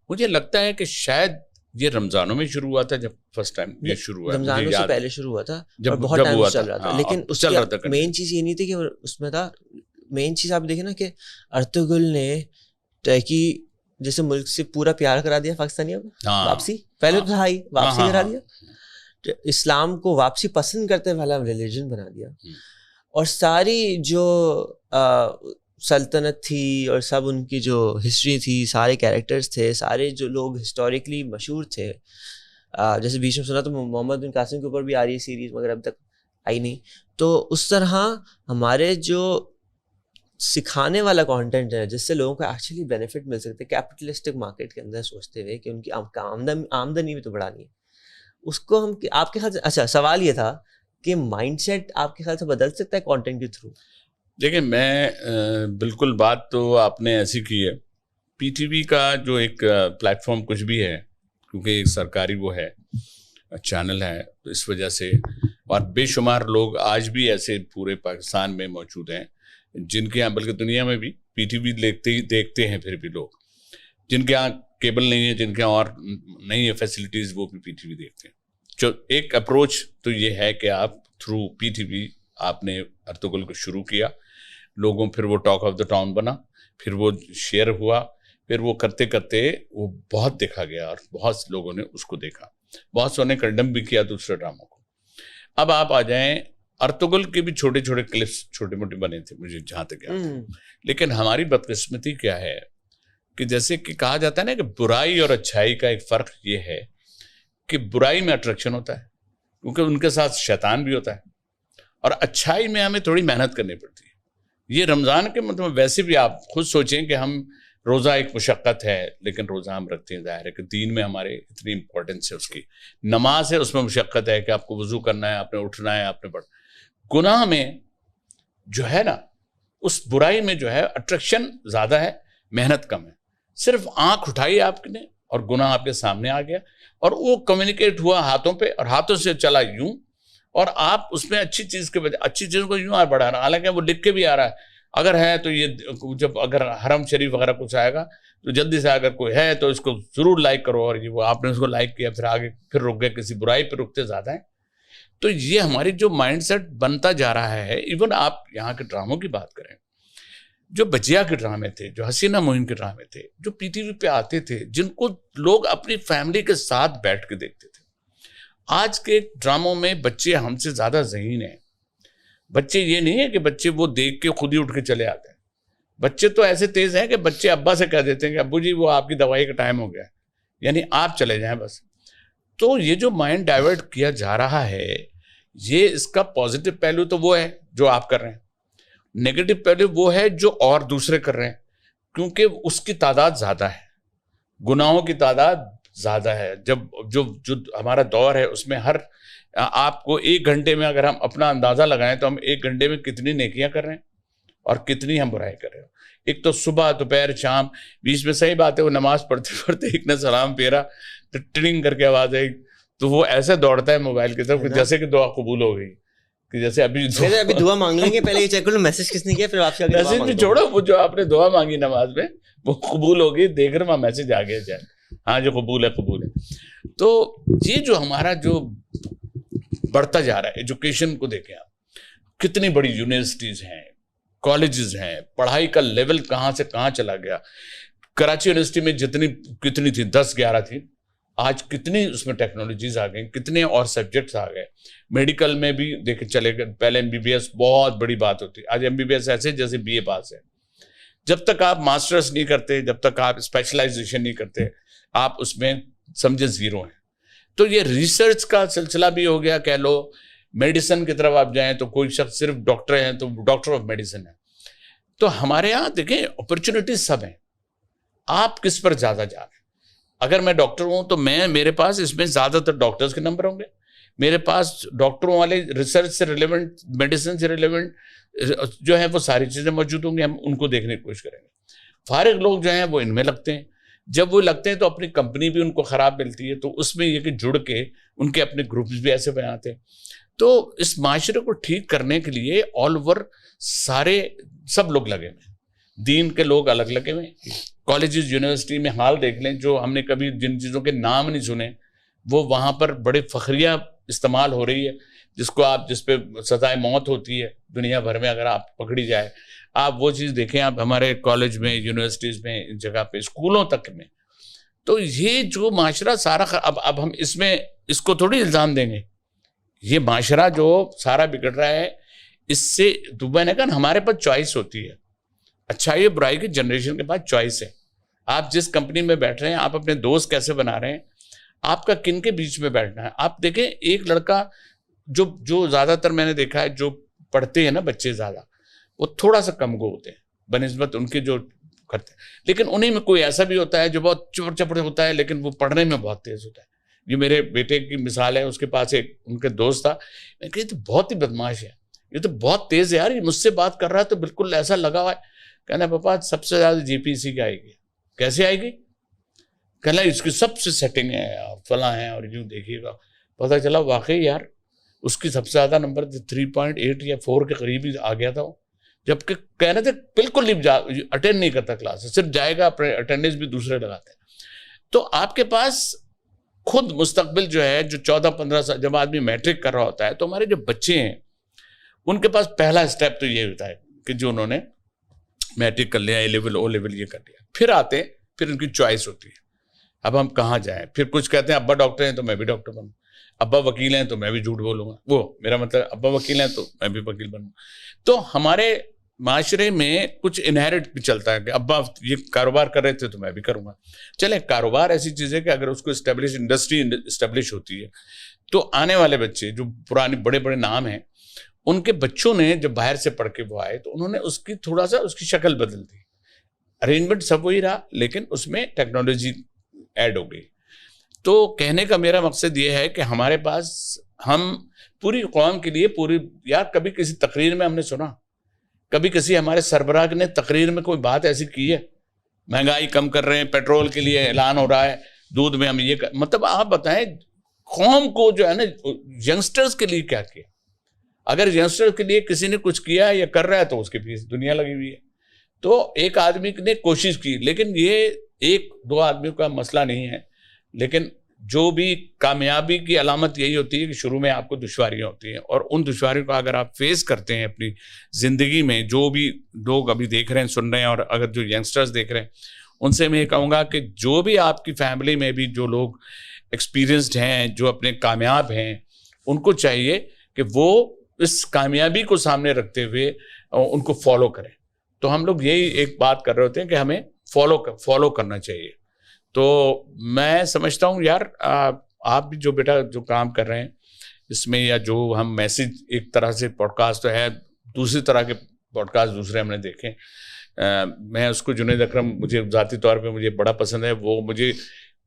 مجھے لگتا ہے کہ شاید یہ رمضانوں میں شروع ہوا تھا, جب فرسٹ ٹائم یہ شروع ہوا, رمضانوں سے پہلے شروع ہوا تھا, جب بہت ٹائم چل رہا تھا, لیکن اس کی مین چیز یہ نہیں تھی کہ اس میں تھا, مین چیز آپ دیکھیں نا کہ ارطغرل نے تحقی جیسے ملک سے پورا پیار کرا دیا پاکستانیوں کو, واپسی پہلے تو تھا ہی, واپسی کرا دیا, اسلام کو واپسی پسند کرتے والا ریلیجن بنا دیا, اور ساری جو سلطنت تھی اور سب ان کی جو ہسٹری تھی, سارے کیریکٹرز تھے, سارے جو لوگ ہسٹوریکلی مشہور تھے, جیسے بیچ میں سنا تو محمد بن قاسم کے اوپر بھی آ رہی ہے سیریز, مگر اب تک آئی نہیں. تو اس طرح ہمارے جو سکھانے والا کانٹینٹ ہے جس سے لوگوں کو ایکچولی بینیفٹ مل سکتے کیپٹلسٹک مارکیٹ کے اندر سوچتے ہوئے کہ ان کی آمدنی بھی تو بڑھانی ہے, اس کو ہم آپ کے خیال سے, اچھا سوال یہ تھا کہ مائنڈ سیٹ آپ کے خیال سے بدل سکتا ہے کانٹینٹ کے تھرو؟ دیکھیں میں بالکل بات تو آپ نے ایسی کی ہے, پی ٹی وی کا جو ایک پلیٹ فارم کچھ بھی ہے, کیونکہ ایک سرکاری وہ ہے چینل ہے, تو اس وجہ سے, اور بے شمار لوگ آج بھی ایسے پورے پاکستان میں موجود ہیں جن کے یہاں, بلکہ دنیا میں بھی پی ٹی وی دیکھتے ہیں پھر بھی لوگ, جن کے یہاں کیبل نہیں ہے, جن کے یہاں اور نہیں ہے فیسلٹیز, وہ بھی پی ٹی وی دیکھتے ہیں. جو ایک اپروچ تو یہ ہے کہ آپ تھرو پی ٹی وی آپ نے ارطغرل کو شروع کیا, لوگوں, پھر وہ ٹاک آف دا ٹاؤن بنا, پھر وہ شیئر ہوا, پھر وہ کرتے کرتے وہ بہت دیکھا گیا اور بہت لوگوں نے اس کو دیکھا, بہت سو نے کنڈم بھی کیا دوسرے ڈراموں کو. اب آپ آ جائیں, ارطغرل کے بھی چھوٹے چھوٹے کلپس چھوٹے موٹے بنے تھے مجھے جہاں تک یاد ہے, لیکن ہماری بدقسمتی کیا ہے کہ جیسے کہ کہا جاتا ہے نا کہ برائی اور اچھائی کا ایک فرق یہ ہے کہ برائی میں اٹریکشن ہوتا ہے کیونکہ ان کے ساتھ شیطان بھی ہوتا ہے, اور اچھائی میں ہمیں تھوڑی محنت کرنی پڑتی ہے. یہ رمضان کے مطلب ویسے بھی آپ خود سوچیں کہ ہم روزہ ایک مشقت ہے, لیکن روزہ ہم رکھتے ہیں, ظاہر ہے کہ دین میں ہمارے اتنی امپورٹنس ہے, اس کی نماز ہے اس میں مشقت ہے کہ آپ کو وضو کرنا ہے, آپ نے اٹھنا ہے, آپ نے پڑھنا. گناہ میں جو ہے نا, اس برائی میں جو ہے اٹریکشن زیادہ ہے, محنت کم ہے. صرف آنکھ اٹھائی آپ نے اور گناہ آپ کے سامنے آ گیا, اور وہ کمیونیکیٹ ہوا ہاتھوں پہ, اور ہاتھوں سے چلا یوں, اور آپ اس میں اچھی چیز کے بجائے اچھی چیزوں کو یوں بڑھا رہا, حالانکہ وہ لکھ کے بھی آ رہا ہے اگر ہے تو یہ, جب اگر حرم شریف وغیرہ کچھ آئے گا تو جلدی سے اگر کوئی ہے تو اس کو ضرور لائک کرو, اور یہ وہ آپ نے اس کو لائک کیا, پھر آگے پھر رک گئے, کسی برائی پہ رکتے زیادہ ہیں. تو یہ ہماری جو مائنڈ سیٹ بنتا جا رہا ہے. ایون آپ یہاں کے ڈراموں کی بات کریں, جو بجیا کے ڈرامے تھے, جو حسینہ معین کے ڈرامے تھے, جو پی ٹی وی پہ آتے تھے, جن کو لوگ اپنی فیملی کے ساتھ بیٹھ کے دیکھتے تھے, آج کے ڈراموں میں بچے ہم سے زیادہ ذہین ہیں. بچے یہ نہیں ہے کہ بچے وہ دیکھ کے خود ہی اٹھ کے چلے آتے ہیں, بچے تو ایسے تیز ہیں کہ بچے ابا سے کہہ دیتے ہیں کہ ابو جی وہ آپ کی دوائی کا ٹائم ہو گیا, یعنی آپ چلے جائیں بس. تو یہ جو مائنڈ ڈائیورٹ کیا جا رہا ہے, یہ اس کا پازیٹیو پہلو تو وہ ہے جو آپ کر رہے ہیں, نیگیٹو پہلو وہ ہے جو اور دوسرے کر رہے ہیں, کیونکہ اس کی تعداد زیادہ ہے, گناہوں کی تعداد زیادہ ہے. جو ہمارا دور ہے اس میں ہر آپ کو 1 گھنٹے میں اگر ہم اپنا اندازہ لگائیں تو ہم 1 گھنٹے میں کتنی نیکیاں کر رہے ہیں اور کتنی ہم برائی کر رہے ہیں. ایک تو صبح دوپہر شام, بیچ میں صحیح بات ہے وہ نماز پڑھتے پڑھتے ایک نے سلام پھیرا تو ٹرنگ کر کے آواز آئی, تو وہ ایسے دوڑتا ہے موبائل کی طرف جیسے کہ دعا قبول ہو گئی, کہ جیسے ابھی دعا مانگ لیں گے, پہلے یہ چیک کرو میسج کس نے کیا, پھر آپ سے میسج بھی چھوڑو, وہ جو آپ نے دعا مانگی نماز میں وہ قبول ہوگی, دیکھ رہے وہاں میسج آ گیا جائے, ہاں جو قبول ہے قبول ہے. تو یہ جو ہمارا جو بڑھتا جا رہا ہے ایجوکیشن کو دیکھیں آپ, کتنی بڑی یونیورسٹیز ہیں, کالجز ہیں, پڑھائی کا لیول کہاں سے کہاں چلا گیا. کراچی یونیورسٹی میں کتنی تھی, 10-11 تھی, آج کتنی اس میں ٹیکنالوجیز آ گئی, کتنے اور سبجیکٹس آ گئے. میڈیکل میں بھی دیکھیں چلے گئے, پہلے MBBS بہت بڑی بات ہوتی, آج MBBS ایسے جیسے BA پاس ہے. جب تک آپ ماسٹرس نہیں کرتے, جب تک آپ اسپیشلائزیشن نہیں کرتے, آپ اس میں سمجھے زیرو ہیں. تو یہ ریسرچ کا سلسلہ بھی ہو گیا, کہہ لو میڈیسن کی طرف آپ جائیں تو کوئی شخص صرف ڈاکٹر ہیں تو ڈاکٹر آف میڈیسن ہے. تو ہمارے یہاں دیکھیں اپرچونیٹیز سب ہیں, آپ کس پر زیادہ جا رہے ہیں. اگر میں ڈاکٹر ہوں تو میرے پاس اس میں زیادہ تر ڈاکٹرز کے نمبر ہوں گے, میرے پاس ڈاکٹروں والے ریسرچ سے ریلیونٹ, میڈیسن سے ریلیونٹ جو ہے وہ ساری چیزیں موجود ہوں گی, ہم ان کو دیکھنے کی کوشش کریں گے. فارغ لوگ جو ہیں وہ ان میں لگتے ہیں, جب وہ لگتے ہیں تو اپنی کمپنی بھی ان کو خراب ملتی ہے, تو اس میں یہ کہ جڑ کے ان کے اپنے گروپس بھی ایسے بناتے ہیں. تو اس معاشرے کو ٹھیک کرنے کے لیے آل اوور سب لوگ لگے ہوئے ہیں, دین کے لوگ الگ لگے ہوئے ہیں. کالجز یونیورسٹی میں حال دیکھ لیں, جو ہم نے کبھی جن چیزوں کے نام نہیں سنے وہ وہاں پر بڑے فخریہ استعمال ہو رہی ہے, جس پہ سزائے موت ہوتی ہے دنیا بھر میں اگر آپ پکڑی جائے. آپ وہ چیز دیکھیں, آپ ہمارے کالج میں, یونیورسٹیز میں, ان جگہ پہ, اسکولوں تک میں. تو یہ جو معاشرہ سارا اب ہم اس کو تھوڑی الزام دیں گے. یہ معاشرہ جو سارا بگڑ رہا ہے, اس سے میں نے کہا ہمارے پاس چوائس ہوتی ہے. اچھائی اور برائی کی جنریشن کے پاس چوائس ہے. آپ جس کمپنی میں بیٹھ رہے ہیں, آپ اپنے دوست کیسے بنا رہے ہیں, آپ کا کن کے بیچ میں بیٹھنا ہے. آپ دیکھیں ایک لڑکا جو زیادہ تر میں نے دیکھا ہے, جو پڑھتے ہیں نا بچے زیادہ, وہ تھوڑا سا کم گو ہوتے ہیں بنسبت ان کے جو کرتے ہیں. لیکن انہیں میں کوئی ایسا بھی ہوتا ہے جو بہت چپڑ چپڑ ہوتا ہے, لیکن وہ پڑھنے میں بہت تیز ہوتا ہے. یہ میرے بیٹے کی مثال ہے, اس کے پاس ایک ان کے دوست تھا, میں کہ یہ تو بہت ہی بدماش ہے, یہ تو بہت تیز ہے یار, یہ مجھ سے بات کر رہا ہے تو بالکل ایسا لگا ہوا ہے. کہنا پاپا سب سے زیادہ GPC کی آئے گی. کیسے آئے گی؟ کہنا اس کی سب سے سیٹنگ ہے اور فلاں ہے اور یوں دیکھیے گا. پتہ چلا واقعی یار اس کی سب سے زیادہ نمبر 3.8 یا 4 کے قریب ہی آ گیا تھا وہ. جبکہ کہنا تھے بالکل نہیں اٹینڈ نہیں کرتا کلاس, صرف جائے گا, اپنے اٹینڈنس بھی دوسرے لگاتے ہیں. تو آپ کے پاس خود مستقبل جو ہے, جو 14-15 سال جب آدمی میٹرک کر رہا ہوتا ہے, تو ہمارے جو بچے ہیں ان کے پاس پہلا اسٹیپ تو یہ ہوتا ہے کہ جو انہوں نے میٹرک کر لیا, A لیول O لیول یہ کر لیا, پھر آتے ہیں, پھر ان کی چوائس ہوتی ہے اب ہم کہاں جائیں. پھر کچھ کہتے ہیں ابا ڈاکٹر ہیں تو میں بھی ڈاکٹر بنوں, ابا وکیل ہیں تو میں بھی جھوٹ بولوں گا. وہ میرا مطلب ابا وکیل ہیں تو میں بھی وکیل بنوں. تو ہمارے معاشرے میں کچھ انہیرٹ بھی چلتا ہے کہ ابا یہ کاروبار کر رہے تھے تو میں بھی کروں گا. چلیں, کاروبار ایسی چیز ہے کہ اگر اس کو انڈسٹری اسٹیبلش ہوتی ہے تو آنے والے بچے جو پرانے بڑے بڑے نام ہیں, ان کے بچوں نے جب باہر سے پڑھ کے وہ آئے تو انہوں نے اس کی تھوڑا سا اس کی شکل بدل دی. ارینجمنٹ سب وہی رہا, لیکن اس میں ٹیکنالوجی ایڈ ہو گئی. تو کہنے کا میرا مقصد یہ ہے کہ ہمارے پاس, ہم پوری قوم کے لیے یار کبھی کسی تقریر میں ہم نے سنا, کبھی کسی ہمارے سربراہ نے تقریر میں کوئی بات ایسی کی ہے, مہنگائی کم کر رہے ہیں, پیٹرول کے لیے اعلان ہو رہا ہے, دودھ میں ہم یہ مطلب آپ بتائیں قوم کو جو ہے نا ینگسٹرز کے لیے کیا کیا. اگر ینگسٹر کے لیے کسی نے کچھ کیا یا کر رہا ہے تو اس کے پیچھے دنیا لگی ہوئی ہے. تو ایک آدمی نے کوشش کی, لیکن یہ 1-2 آدمیوں کا مسئلہ نہیں ہے. لیکن جو بھی کامیابی کی علامت یہی ہوتی ہے کہ شروع میں آپ کو دشواریاں ہوتی ہیں, اور ان دشواریوں کو اگر آپ فیس کرتے ہیں اپنی زندگی میں, جو بھی لوگ ابھی دیکھ رہے ہیں, سن رہے ہیں, اور اگر جو ینگسٹرز دیکھ رہے ہیں, ان سے میں یہ کہوں گا کہ جو بھی آپ کی فیملی میں بھی جو لوگ ایکسپیرینسڈ ہیں, جو اپنے کامیاب ہیں, ان کو چاہیے کہ وہ اس کامیابی کو سامنے رکھتے ہوئے ان کو فالو کریں. تو ہم لوگ یہی ایک بات کر رہے ہوتے ہیں کہ ہمیں فالو کرنا چاہیے. تو میں سمجھتا ہوں یار آپ بھی جو بیٹا جو کام کر رہے ہیں اس میں, یا جو ہم میسج ایک طرح سے پوڈ کاسٹ تو ہے, دوسری طرح کے پوڈ کاسٹ دوسرے ہم نے دیکھے. میں اس کو جنید اکرم مجھے ذاتی طور پہ مجھے بڑا پسند ہے. وہ مجھے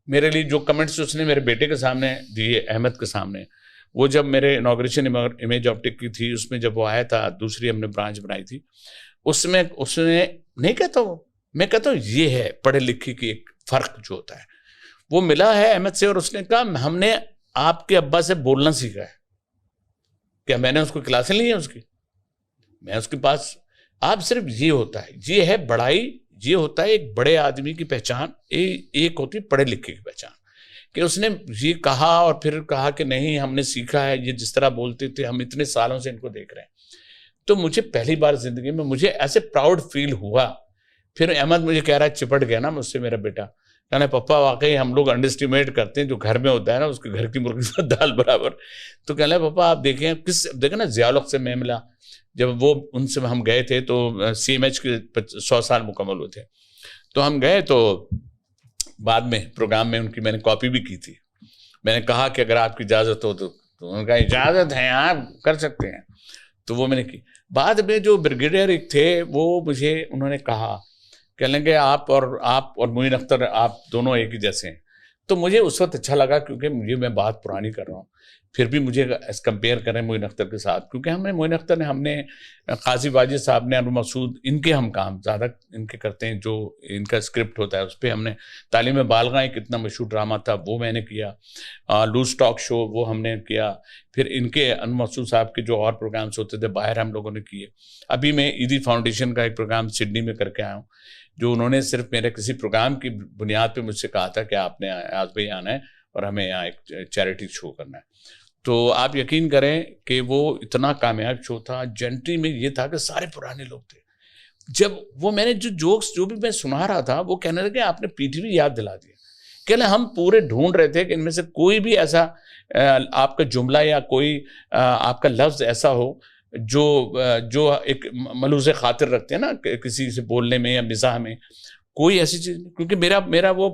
میرے لیے جو کمنٹس اس نے میرے بیٹے کے سامنے دیے, احمد کے سامنے, وہ جب میرے انوگریشن امیج آپٹک کی تھی, اس میں جب وہ آیا تھا, دوسری ہم نے برانچ بنائی تھی, اس میں اس نے نہیں کہتا وہ, میں کہتا ہوں یہ ہے پڑھے لکھے کی ایک فرق جو ہوتا ہے. وہ ملا ہے احمد سے اور اس نے کہا ہم نے آپ کے ابا سے بولنا سیکھا ہے. کیا میں نے اس کو کلاسیں لی ہیں اس کی؟ میں اس کے پاس, آپ صرف یہ ہوتا ہے, یہ ہے بڑائی, یہ ہوتا ہے ایک بڑے آدمی کی پہچان. ایک ہوتی ہے پڑھے لکھے کی پہچان کہ اس نے یہ کہا اور پھر کہا کہ نہیں ہم نے سیکھا ہے, یہ جس طرح بولتے تھے ہم اتنے سالوں سے ان کو دیکھ رہے ہیں. تو مجھے پہلی بار زندگی میں مجھے ایسے پراؤڈ فیل ہوا. پھر احمد مجھے کہہ رہا ہے, چپٹ گیا نا مجھ سے میرا بیٹا, کہنا پپا واقعی ہم لوگ انڈر اسٹیمیٹ کرتے ہیں جو گھر میں ہوتا ہے نا اس کے گھر کی مرغی سے دال برابر. تو کہنا ہے پپا آپ دیکھیں دیکھیں نا ضیاء الحق سے میں ملا, جب وہ ان سے ہم گئے تھے تو CMH کے 100 سال مکمل ہوئے تھے, تو ہم گئے تو بعد میں پروگرام میں ان کی میں نے کاپی بھی کی تھی. میں نے کہا کہ اگر آپ کی اجازت ہو تو ان کا اجازت ہے آپ کر سکتے ہیں, تو وہ میں نے کی. بعد میں جو بریگیڈیئر ایک تھے وہ مجھے انہوں نے کہا کہ لیں گے آپ اور معین اختر آپ دونوں ایک ہی جیسے ہیں. تو مجھے اس وقت اچھا لگا کیونکہ میں بات پرانی کر رہا ہوں, پھر بھی مجھے کمپیئر کریں معین اختر کے ساتھ, کیونکہ معین اختر نے, ہم نے قاضی واجد صاحب نے, انور مسعود, ان کے ہم کام زیادہ ان کے کرتے ہیں, جو ان کا اسکرپٹ ہوتا ہے اس پہ ہم نے تعلیم بالغاہ ایک اتنا مشہور ڈرامہ تھا وہ میں نے کیا, لوز ٹاک شو وہ ہم نے کیا, پھر ان کے انور مسعود صاحب کے جو اور پروگرامس ہوتے تھے باہر ہم لوگوں نے کیے. ابھی میں ایدی فاؤنڈیشن کا ایک پروگرام سڈنی میں کر کے آیا ہوں, جو انہوں نے صرف میرے کسی پروگرام کی بنیاد پہ مجھ سے کہا تھا کہ آپ نے آج بھائی آنا ہے اور ہمیں یہاں ایک چیریٹی شو کرنا ہے. تو آپ یقین کریں کہ وہ اتنا کامیاب شو تھا. جنٹری میں یہ تھا کہ سارے پرانے لوگ تھے. جب وہ میں نے جو جوکس جو بھی میں سنا رہا تھا وہ کہنے لگے آپ نے PTV یاد دلا دیا. کہنے ہم پورے ڈھونڈ رہے تھے کہ ان میں سے کوئی بھی ایسا آپ کا جملہ یا کوئی آپ کا لفظ ایسا ہو جو ایک ملوث خاطر رکھتے ہیں نا کسی سے بولنے میں یا مزاح میں, کوئی ایسی چیز نہیں. کیونکہ میرا وہ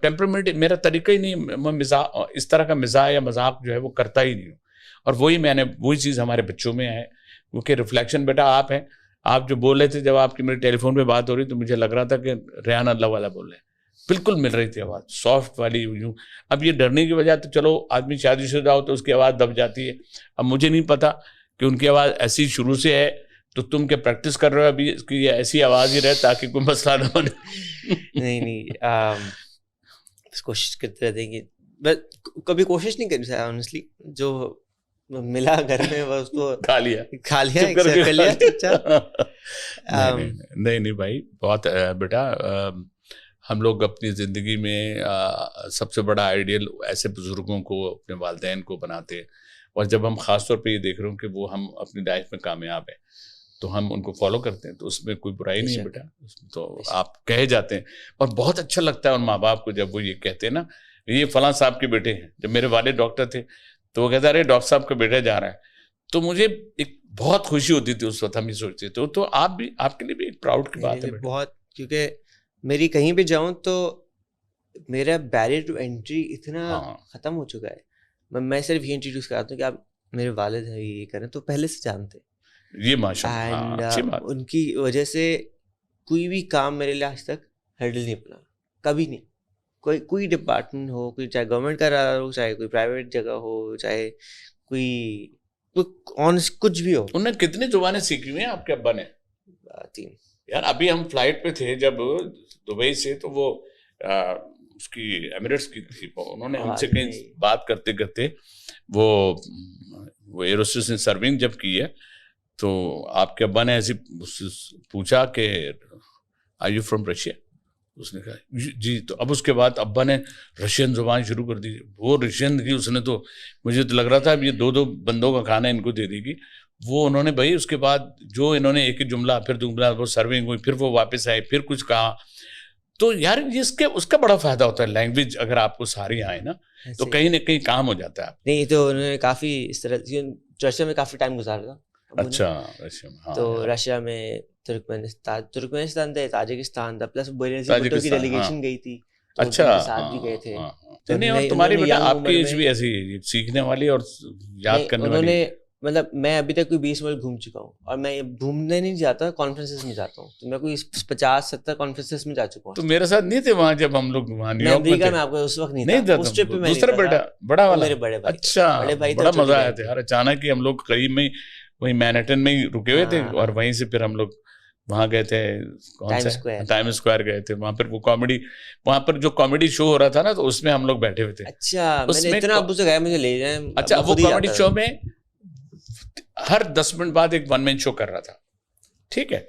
ٹیمپرمنٹ, میرا طریقہ ہی نہیں, میں مزاح اس طرح کا مزاح یا مذاق جو ہے وہ کرتا ہی نہیں ہوں. اور وہی چیز ہمارے بچوں میں ہے, کیونکہ ریفلیکشن بیٹا آپ ہیں. آپ جو بول رہے تھے جب آپ کی میری ٹیلی فون پہ بات ہو رہی تو مجھے لگ رہا تھا کہ ریحان اللہ والا بول رہے ہیں, بالکل مل رہی تھی آواز سافٹ والی یوں. اب یہ ڈرنے کی وجہ تو چلو آدمی شادی شدہ ہو تو اس کی آواز دب جاتی ہے. اب مجھے نہیں پتا کہ ان کی آواز ایسی شروع سے ہے تو تم کیا پریکٹس کر رہے ہو ابھی اس کی ایسی آواز ہی رہے تاکہ کوئی مسئلہ نہ بنے. نہیں کوشش کرتے رہتے ہیں کہ کبھی کوشش نہیں کری آنیسٹلی, جو ملا گھر میں بس تو کھا لیا نہیں بھائی بہت بیٹا, ہم لوگ اپنی زندگی میں سب سے بڑا آئیڈیل ایسے بزرگوں کو اپنے والدین کو بناتے ہیں, اور جب ہم خاص طور پہ یہ دیکھ رہے ہوں کہ وہ ہم اپنی لائف میں کامیاب ہیں تو ہم ان کو فالو کرتے ہیں, تو اس میں کوئی برائی نہیں ہے بیٹا. تو آپ کہے جاتے ہیں اور بہت اچھا لگتا ہے ان ماں باپ کو جب وہ یہ کہتے ہیں نا یہ فلاں صاحب کے بیٹے ہیں. جب میرے والد ڈاکٹر تھے تو وہ کہتا رہے ڈاکٹر صاحب کا بیٹا جا رہا ہے, تو مجھے ایک بہت خوشی ہوتی تھی اس وقت. ہم یہ سوچتے تھے تو آپ کے لیے بھی ایک پراؤڈ کی بات ہے بہت, کیونکہ میری کہیں بھی جاؤں تو میرا بیریئر ٹو انٹری اتنا ختم ہو چکا ہے. میں صرف یہ انٹروڈیوس کراتا ہوں کہ آپ میرے والد ہیں یہ کریں تو پہلے سے جانتے یہ ماشاءاللہ, ان کی وجہ سے کوئی بھی کام میرے لیے آج تک ہرڈل نہیں بنا, کبھی نہیں. کوئی ڈپارٹمنٹ ہو, کوئی چاہے گورنمنٹ کا رہا ہو, چاہے کوئی پرائیویٹ جگہ ہو, چاہے کوئی کچھ بھی ہو. انہوں نے کتنی زبانیں سیکھی ہوئی ہیں آپ کے ابا نے؟ 3. یار ابھی ہم فلائٹ پہ تھے جب دبئی سے, تو وہ اس کی ایمریٹس کی تھی, انہوں نے ہم سے کہیں بات کرتے کرتے وہ ایروسٹس نے سرونگ جب کی ہے تو آپ کے ابا نے ایسے پوچھا کہ آر یو فرام رشیا؟ اس نے کہا جی. تو اب اس کے بعد ابا نے رشین زبان شروع کر دی. وہ رشین کی اس نے تو مجھے تو لگ رہا تھا اب یہ 2 بندوں کا کھانا ان کو دے دے گی. وہ انہوں نے بھائی اس کے بعد جو انہوں نے ایک جملہ پھر جملہ وہ سرونگ ہوئی, پھر وہ واپس آئے, پھر کچھ کہا. تو یار یہ اس کا بڑا فائدہ ہوتا ہے لینگویج اگر آپ کو ساری آئے نا تو کہیں نہ کہیں کام ہو جاتا ہے. نہیں تو انہوں نے کافی اس طرح رشیا میں کافی ٹائم گزارا تھا. اچھا تو رشیا میں ترکمانستان تھے, تاجکستان تھا, پلس بھوٹو کی ڈیلیگیشن گئی تھی. اچھا ساتھ بھی گئے تھے. اور تمہاری بیٹا آپ کی ایج بھی ایسی ہے سیکھنے والی اور یاد کرنے والی. مطلب میں ابھی تک کوئی 20 ملک گھوم چکا ہوں, اور میں گھومنے نہیں جاتا, کانفرنسز میں جاتا ہوں. تو میں کوئی 50-70 کانفرنسز میں جا چکا ہوں. تو میرے ساتھ نہیں تھے وہاں جب ہم لوگ وہاں نیو یارک میں تھے؟ میں آپ کو اس وقت نہیں تھا, اس ٹرپ پہ میں دوسرا بیٹا بڑا والا میرے بڑے بھائی. اچھا بڑا مزہ آیا تھا یار. اچانک ہی ہم لوگ قریب میں وہیں مینہٹن میں ہی رکے ہوئے تھے اور وہیں سے پھر ہم لوگ وہاں گئے تھے کون سا ٹائم اسکوائر گئے تھے, وہاں پر وہ کامیڈی, وہاں پر جو کامیڈی شو ہو رہا تھا نا, تو اس میں ہم لوگ بیٹھے ہوئے تھے. اچھا میں نے اتنا ابو سے کہا مجھے لے جائیں. اچھا وہ کامیڈی شو میں ہر 10 منٹ بعد ایک ون مین شو کر رہا تھا, ٹھیک ہے.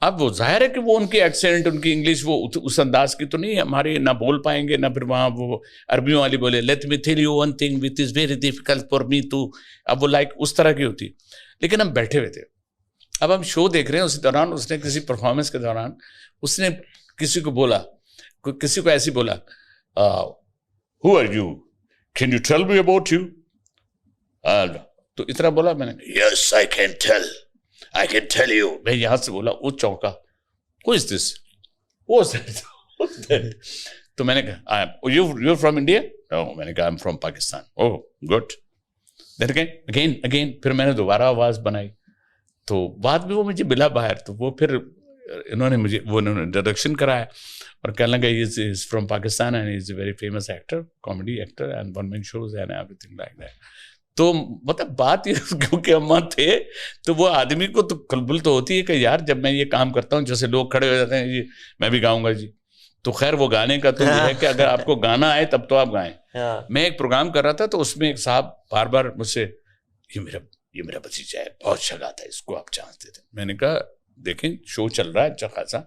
اب وہ ظاہر ہے کہ وہ ان کی ایکسینٹ, ان کی انگلش وہ اس انداز کی تو نہیں, ہمارے نہ بول پائیں گے, نہ پھر وہاں وہ عربیوں والی بولے let me tell you one thing which is very difficult for me too, اب وہ لائک اس طرح کی ہوتی. لیکن ہم بیٹھے ہوئے تھے, اب ہم شو دیکھ رہے ہیں, اسی دوران اس نے کسی پرفارمنس کے دوران اس نے کسی کو بولا, کسی کو ایسی بولا, who are you, can you tell me about you, تو اتنا بولا میں نے, yes I can tell, I can tell you. میں یہاں سے بولا, وہ چونکا, who is this? What's that? تو میں نے کہا, you're from India? No, میں نے کہا I'm from Pakistan. Oh, good. Then again, پھر میں نے دوبارہ آواز بنائی, تو بعد میں وہ مجھے ملا باہر, تو وہ پھر انہوں نے مجھے وہ انٹروڈکشن کرایا اور کہنے لگا he is from Pakistan and he is a very famous actor, comedy actor and one man shows and everything like that. تو مطلب بات یہ, کیونکہ ہم وہاں تھے تو وہ آدمی کو تو کلبل تو ہوتی ہے کہ یار جب میں یہ کام کرتا ہوں, جیسے لوگ کھڑے ہو جاتے ہیں جی میں بھی گاؤں گا جی, تو خیر وہ گانے کا تو یہ ہے کہ اگر آپ کو گانا آئے تب تو آپ گائیں. میں ایک پروگرام کر رہا تھا تو اس میں ایک صاحب بار بار مجھ سے, یہ میرا بھتیجا ہے, بہت اچھا گاتا ہے, اس کو آپ چانس دے دیں. میں نے کہا دیکھیں شو چل رہا ہے اچھا خاصا,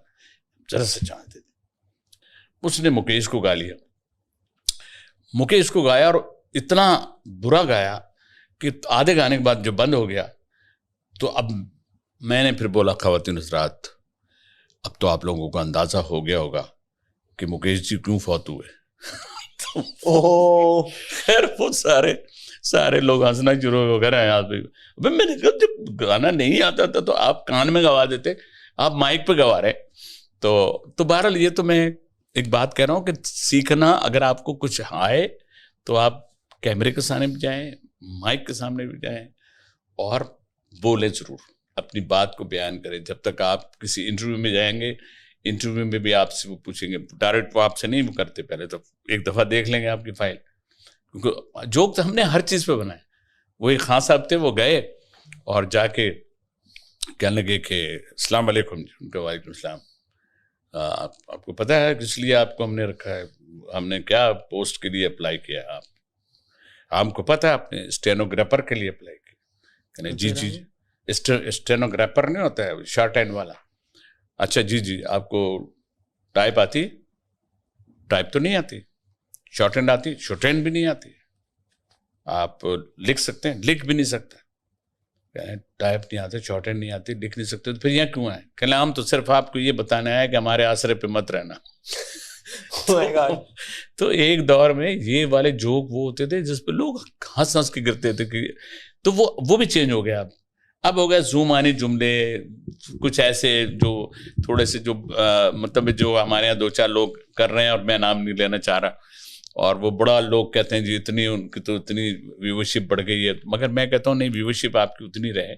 ذرا سے چانس دے دیں. اس نے مکیش کو گا لیا, مکیش کو گایا اور اتنا برا گایا کہ آدھے گانے کے بعد جو بند ہو گیا, تو اب میں نے پھر بولا, خواتین حضرات اب تو آپ لوگوں کو اندازہ ہو گیا ہوگا کہ مکیش جی کیوں فوت ہوئے. خیر وہ سارے لوگ ہنسنا شروع ہو گئے یہاں پہ. میں نے کہا جب گانا نہیں آتا تھا تو آپ کان میں گوا دیتے, آپ مائک پہ گوا رہے. تو بہرحال یہ تو میں ایک بات کہہ رہا ہوں کہ سیکھنا, اگر آپ کو کچھ آئے تو آپ کیمرے کے سامنے بھی جائیں, مائک کے سامنے بھی جائیں اور بولیں ضرور, اپنی بات کو بیان کریں. جب تک آپ کسی انٹرویو میں جائیں گے, انٹرویو میں بھی آپ سے وہ پوچھیں گے, ڈائریکٹ وہ آپ سے نہیں کرتے, پہلے تو ایک دفعہ دیکھ لیں گے آپ کی فائل, کیونکہ جوک تو ہم نے ہر چیز پہ بنائے. وہ ایک خان صاحب تھے, وہ گئے اور جا کے کہنے لگے کہ السلام علیکم. ان کا وعلیکم السلام, آپ کو پتہ ہے کس لیے آپ کو ہم نے رکھا ہے, ہم نے کیا پوسٹ کے لیے اپلائی کیا, آپ کو پتہ ہے آپ نے اسٹینوگرافر کے لیے اپلائی کیا. جی اسٹینوگرافر نہیں ہوتا ہے شارٹ ہینڈ والا. اچھا جی آپ کو ٹائپ آتی؟ ٹائپ تو نہیں آتی. شارٹ ہینڈ آتی؟ شارٹ ہینڈ بھی نہیں آتی. آپ لکھ سکتے ہیں؟ لکھ بھی نہیں سکتا. ٹائپ نہیں آتا, شارٹ ہینڈ نہیں آتی, لکھ نہیں سکتے, تو پھر یہاں کیوں آئے؟ کہ ہم تو صرف آپ کو یہ بتانا ہے کہ ہمارے آسرے پہ مت رہنا. تو ایک دور میں یہ والے جوک وہ ہوتے تھے جس پہ لوگ ہنس کے گرتے تھے, تو وہ بھی چینج ہو گیا. اب ہو گیا زوم آنے جملے, کچھ ایسے جو تھوڑے سے جو مطلب جو ہمارے یہاں 2-4 لوگ کر رہے ہیں, اور میں نام نہیں لینا چاہ رہا, اور وہ بڑا لوگ کہتے ہیں جی اتنی ان کی تو اتنی ویورشپ بڑھ گئی ہے, مگر میں کہتا ہوں نہیں, ویورشپ آپ کی اتنی رہے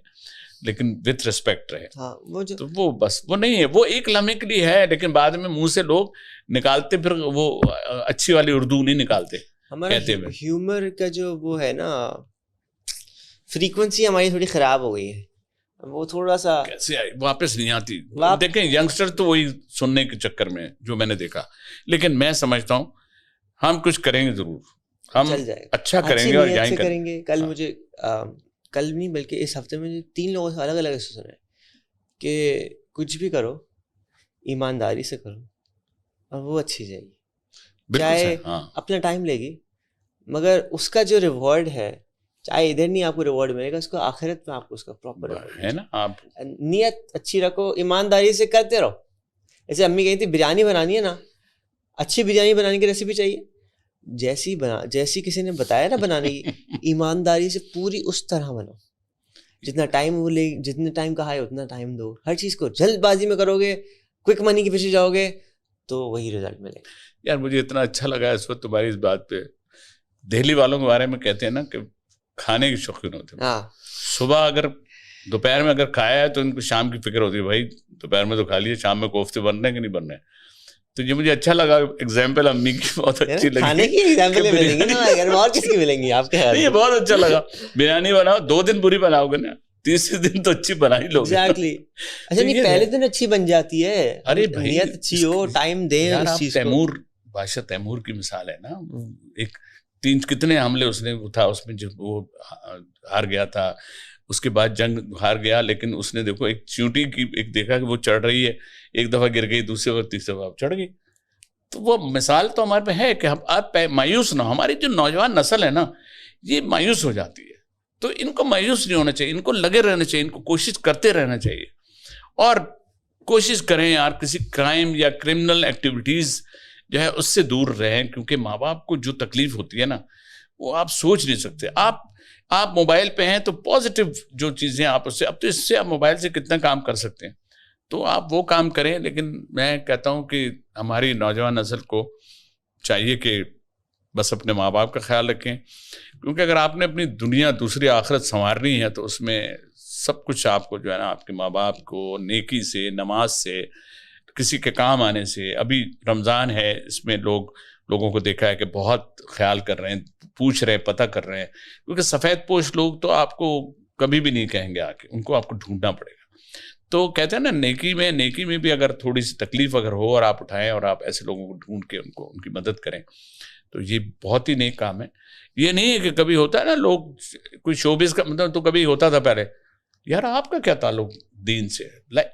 لیکن وتھ ریسپیکٹ رہے. تو وہ بس وہ نہیں ہے, وہ ایک لمحے کے لیے ہے, لیکن بعد میں منہ سے لوگ نکالتے پھر وہ اچھی والی اردو نہیں نکالتے. ہمارا ہیومر کا جو وہ ہے نا فریکوینسی ہماری تھوڑی خراب ہو گئی ہے, وہ تھوڑا سا کیسے واپس نہیں آتی. دیکھیں ینگسٹر تو وہی سننے کے چکر میں جو میں نے دیکھا, لیکن میں سمجھتا ہوں ہم کچھ کریں گے ضرور, ہم اچھا کریں گے اور یہیں کریں گے. کل مجھے کل نہیں بلکہ اس ہفتے میں 3 لوگوں سے الگ الگ سنا ہے کہ کچھ بھی کرو ایمانداری سے کرو اور وہ اچھی جائے گی, چاہے اپنا ٹائم لے گی, مگر اس کا جو ریوارڈ ہے چاہے ادھر نہیں آپ کو ریوارڈ ملے گا, اس کو آخرت میں آپ کو اس کا پراپر ہے نا. آپ نیت اچھی رکھو, ایمانداری سے کرتے رہو. جیسے امی کہتی بریانی بنانی ہے نا, اچھی بریانی بنانے کی ریسیپی چاہیے, جیسی کسی نے بتایا نا بنانے کی, ایمانداری سے پوری اس طرح بناؤ. جتنا ٹائم وہ لے, جتنے ٹائم کہا ہے اتنا ٹائم دو. ہر چیز کو جلد بازی میں کرو گے, کوئک منی کے پیچھے جاؤ گے تو وہی رزلٹ ملے گا. یار مجھے اتنا اچھا لگا اس وقت تمہاری اس بات پہ. دہلی والوں کے بارے میں کہتے ہیں نا کہ کھانے کی شوقین ہوتے ہیں. صبح اگر دوپہر میں اگر کھایا ہے تو ان کو شام کی فکر ہوتی ہے, بھائی دوپہر میں تو کھا لیے, شام میں کوفتے بن رہے ہیں کہ نہیں بن رہے ہیں. تو یہ مجھے اچھا لگا, ایگزامپل امی کی بہت اچھی لگی. کھانے کی ایگزامپل ملیں گی نا, اور کس کی ملیں گی آپ کے؟ یہ بہت اچھا لگا. بریانی بناؤ 2 دن بری بناؤ گے نا, تیسرے دن تو اچھی بنا ہی لوگ. ایگزیکٹلی. اچھا نہیں پہلے دن اچھی بن جاتی ہے. ارے بھائی نیت اچھی ہو, ٹائم دیں اس چیز کو. تیمور بادشاہ تیمور کی مثال ہے نا, ایک 3 کتنے حملے اس نے اٹھا, اس میں جب وہ ہار گیا تھا, اس کے بعد جنگ ہار گیا, لیکن اس نے دیکھو ایک چیونٹی کی ایک دیکھا کہ وہ چڑھ رہی ہے, ایک دفعہ گر گئی, دوسرے وقت تیسرے دفعہ چڑھ گئی. تو وہ مثال تو ہمارے پہ ہے کہ آپ مایوس نہ ہو. ہماری جو نوجوان نسل ہے نا یہ مایوس ہو جاتی ہے, تو ان کو مایوس نہیں ہونا چاہیے, ان کو لگے رہنا چاہیے, ان کو کوشش کرتے رہنا چاہیے, اور کوشش کریں یار کسی کرائم یا کرمنل ایکٹیویٹیز جو ہے اس سے دور رہیں, کیونکہ ماں باپ کو جو تکلیف ہوتی ہے نا وہ آپ سوچ نہیں سکتے. آپ موبائل پہ ہیں تو پازیٹیو جو چیزیں آپ اس سے, اب تو اس سے آپ موبائل سے کتنا کام کر سکتے ہیں, تو آپ وہ کام کریں. لیکن میں کہتا ہوں کہ ہماری نوجوان نسل کو چاہیے کہ بس اپنے ماں باپ کا خیال رکھیں, کیونکہ اگر آپ نے اپنی دنیا دوسری آخرت سنوارنی ہے تو اس میں سب کچھ آپ کو جو ہے نا آپ کے ماں باپ کو نیکی سے, نماز سے, کسی کے کام آنے سے. ابھی رمضان ہے, اس میں لوگوں کو دیکھا ہے کہ بہت خیال کر رہے ہیں, پوچھ رہے ہیں, پتہ کر رہے ہیں, کیونکہ سفید پوش لوگ تو آپ کو کبھی بھی نہیں کہیں گے آ کے, ان کو آپ کو ڈھونڈنا پڑے گا. تو کہتے ہیں نا نیکی میں بھی اگر تھوڑی سی تکلیف اگر ہو اور آپ اٹھائیں اور آپ ایسے لوگوں کو ڈھونڈ کے ان کی مدد کریں تو یہ بہت ہی نیک کام ہے. یہ نہیں ہے کہ کبھی ہوتا ہے نا لوگ کوئی شوبز کا مطلب, تو کبھی ہوتا تھا پہلے یار آپ کا کیا تعلق دین سے,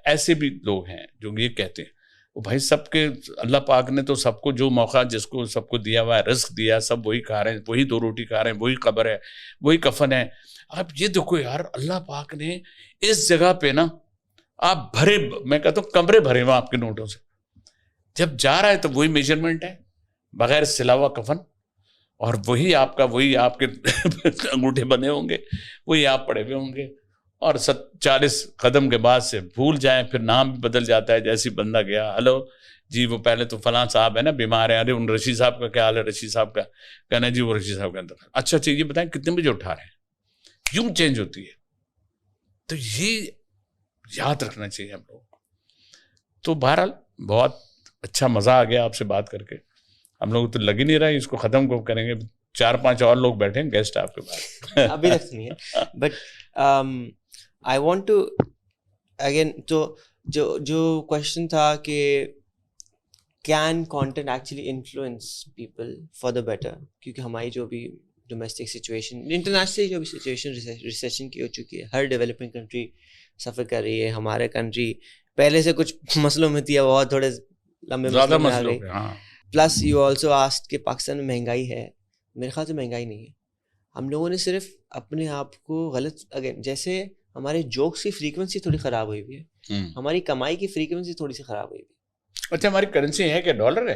ایسے بھی لوگ ہیں جو یہ کہتے ہیں وہ بھائی سب کے اللہ پاک نے تو سب کو جو موقع جس کو سب کو دیا ہوا ہے, رزق دیا, سب وہی کھا رہے ہیں, وہی 2 روٹی کھا رہے ہیں, وہی قبر ہے, وہی کفن ہے. آپ یہ دیکھو یار اللہ پاک نے اس جگہ پہ نا آپ بھرے, میں کہتا ہوں کمرے بھرے ہوئے آپ کے نوٹوں سے, جب جا رہا ہے تو وہی میجرمنٹ ہے بغیر سلا ہوا کفن, اور وہی آپ کا, وہی آپ کے انگوٹھے بنے ہوں گے, وہی آپ پڑے ہوئے ہوں گے, اور 40 قدم کے بعد سے بھول جائیں, پھر نام بھی بدل جاتا ہے. جیسے بندہ گیا, ہلو جی وہ پہلے تو فلاں صاحب ہے نا بیمار ہے, ارے ان رشید صاحب کا کیا حال ہے, رشید صاحب کا کہنا جی وہ رشید صاحب کا انتقال, اچھا یہ بتائیں کتنے بجے اٹھا رہے ہیں, یوں چینج ہوتی ہے. تو یہ یاد رکھنا چاہیے ہم لوگوں کو. تو بہرحال بہت اچھا مزہ آ گیا آپ سے بات کر کے, ہم لوگ تو لگ ہی نہیں رہا, اس کو ختم کو کریں گے, 4-5 اور لوگ بیٹھے ہیں گیسٹ آپ کے پاس. ابھی تک نہیں ہے, but I want to again, تو جو question تھا کہ can content actually influence people for the better, کیونکہ ہماری جو بھی ڈومیسٹک سچویشن, انٹرنیشنلی جو بھی سچویشن ریسیشن کی ہو چکی ہے, ہر ڈیولپنگ کنٹری سفر کر رہی ہے, ہمارے کنٹری پہلے سے کچھ مسئلوں میں تھی, اب بہت تھوڑے لمبے زیادہ مسئلوں میں آ گئی. پلس یو آلسو آسکڈ کہ پاکستان میں مہنگائی ہے. میرے خیال سے مہنگائی نہیں ہے, ہم لوگوں نے صرف اپنے آپ کو غلط, اگین جیسے ہمارے جوکس کی فریکوینسی تھوڑی خراب ہوئی ہوئی ہے, ہماری کمائی کی فریکوینسی تھوڑی سی خراب ہوئی ہوئی ہے. اچھا ہماری کرنسی ہے کہ ڈالر ہے؟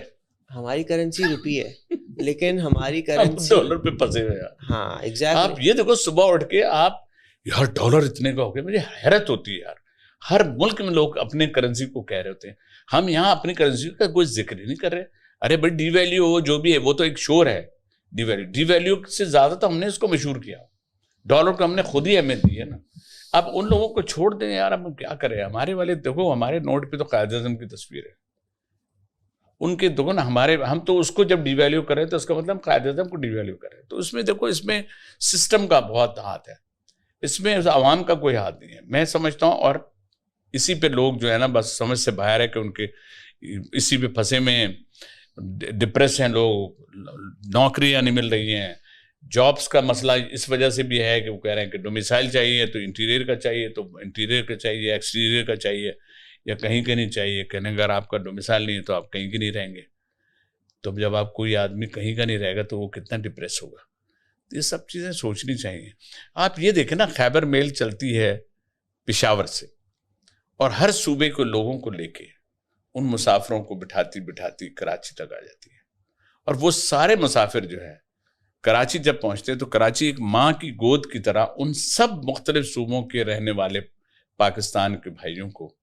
ہماری کرنسی روپی ہے, لیکن ہماری کرنسی ڈالر پہ پھنسے ہوئے ہیں. ہاں ایگزیکٹلی. آپ یہ دیکھو صبح اٹھ کے آپ یار ڈالر اتنے کا ہو گیا, مجھے حیرت ہوتی ہے یار, ہر ملک میں لوگ اپنے کرنسی کو کہہ رہے ہوتے ہیں, ہم یہاں اپنی کرنسی کا کوئی ذکر ہی نہیں کر رہے. ارے بھائی ڈی ویلیو ہو جو بھی ہے وہ تو ایک شور ہے, ڈی ویلیو سے زیادہ تو ہم نے اس کو مشہور کیا, ڈالر کو ہم نے خود ہی اہمیت دی ہے نا. اب ان لوگوں کو چھوڑ دیں یار, ہم کیا کریں. ہمارے والے دیکھو ہمارے نوٹ پہ تو قائد اعظم کی تصویر ہے, ان کے دیکھو نا, ہم تو اس کو جب ڈی ویلیو کریں تو اس کا مطلب قائد اعظم کو ڈی ویلیو کریں. تو اس میں دیکھو اس میں سسٹم کا بہت ہاتھ ہے, اس میں عوام کا کوئی ہاتھ نہیں ہے میں سمجھتا ہوں. اور اسی پہ لوگ جو ہے نا بس سمجھ سے باہر ہے کہ ان کے اسی پہ پھنسے میں ڈپریس ہیں لوگ, نوکریاں نہیں مل رہی ہیں, جابس کا مسئلہ اس وجہ سے بھی ہے کہ وہ کہہ رہے ہیں کہ ڈومیسائل چاہیے تو انٹیریئر کا چاہیے, تو انٹیریئر کا چاہیے, ایکسٹیریئر کا چاہیے, یا کہیں کے نہیں چاہیے. کہنے اگر آپ کا ڈومیسائل نہیں ہے تو آپ کہیں کے نہیں رہیں گے. تو جب آپ کوئی آدمی کہیں کا نہیں رہے گا تو وہ کتنا ڈپریس ہوگا. یہ سب چیزیں سوچنی چاہیے. آپ یہ دیکھیں نا, خیبر میل چلتی ہے پشاور سے, اور ہر صوبے کو لوگوں کو لے کے ان مسافروں کو بٹھاتی کراچی تک آ جاتی ہے. اور وہ سارے مسافر جو ہے کراچی جب پہنچتے ہیں تو کراچی ایک ماں کی گود کی طرح ان سب مختلف صوبوں کے رہنے والے پاکستان کے بھائیوں کو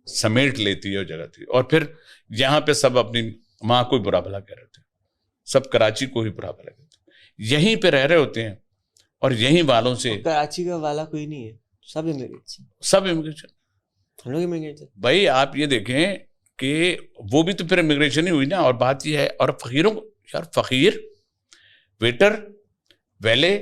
سمیٹ لیتی ہے اور جگہ تھی. اور پھر یہاں پہ سب اپنی ماں کو ہی برا بھلا کہہ رہے ہوتے ہیں, سب کراچی کو ہی برا بھلا کہتے ہیں, یہیں پہ رہ رہے ہوتے ہیں اور یہیں والوں سے. کراچی کا والا کوئی نہیں ہے, سب امیگریٹس, سب امیگریشن. ہم لوگ امیگریٹس بھائی آپ یہ دیکھیں کہ وہ بھی تو پھر امیگریشن ہی ہوئی نا. اور بات یہ ہے, اور فقیروں کو یار, فقیر, ویٹر, ویلے,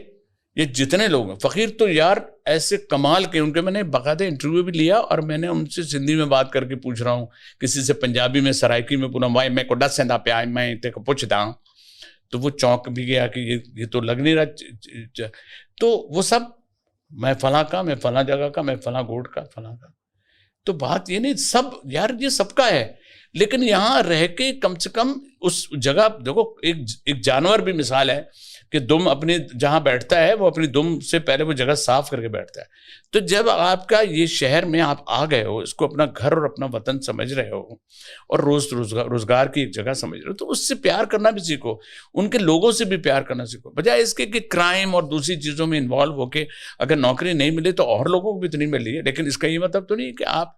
یہ جتنے لوگ ہیں فقیر تو یار ایسے کمال کے, ان کے میں نے باقاعدہ انٹرویو بھی لیا اور میں نے ان سے سندھی میں بات کر کے پوچھ رہا ہوں, کسی سے پنجابی میں سرائکی میں پورا میں کو ڈس سیندا پیا میں تے کو پوچھتا ہوں, تو وہ چونک بھی گیا کہ یہ تو لگ نہیں رہا. تو وہ سب میں فلاں کا, میں فلاں جگہ کا, میں فلاں گوٹ کا, فلاں کا. تو بات یہ نہیں, سب یار یہ سب کا ہے, لیکن یہاں رہ کے کم سے کم اس جگہ دیکھو, ایک جانور بھی مثال ہے کہ دم اپنی جہاں بیٹھتا ہے وہ اپنی دم سے پہلے وہ جگہ صاف کر کے بیٹھتا ہے. تو جب آپ کا یہ شہر میں آپ آ گئے ہو, اس کو اپنا گھر اور اپنا وطن سمجھ رہے ہو اور روزگار کی ایک جگہ سمجھ رہے ہو, تو اس سے پیار کرنا بھی سیکھو, ان کے لوگوں سے بھی پیار کرنا سیکھو, بجائے اس کے کہ کرائم اور دوسری چیزوں میں انوالو ہو کے اگر نوکری نہیں ملے تو اور لوگوں کو بھی تو نہیں مل رہی ہے. لیکن اس کا یہ مطلب تو نہیں کہ آپ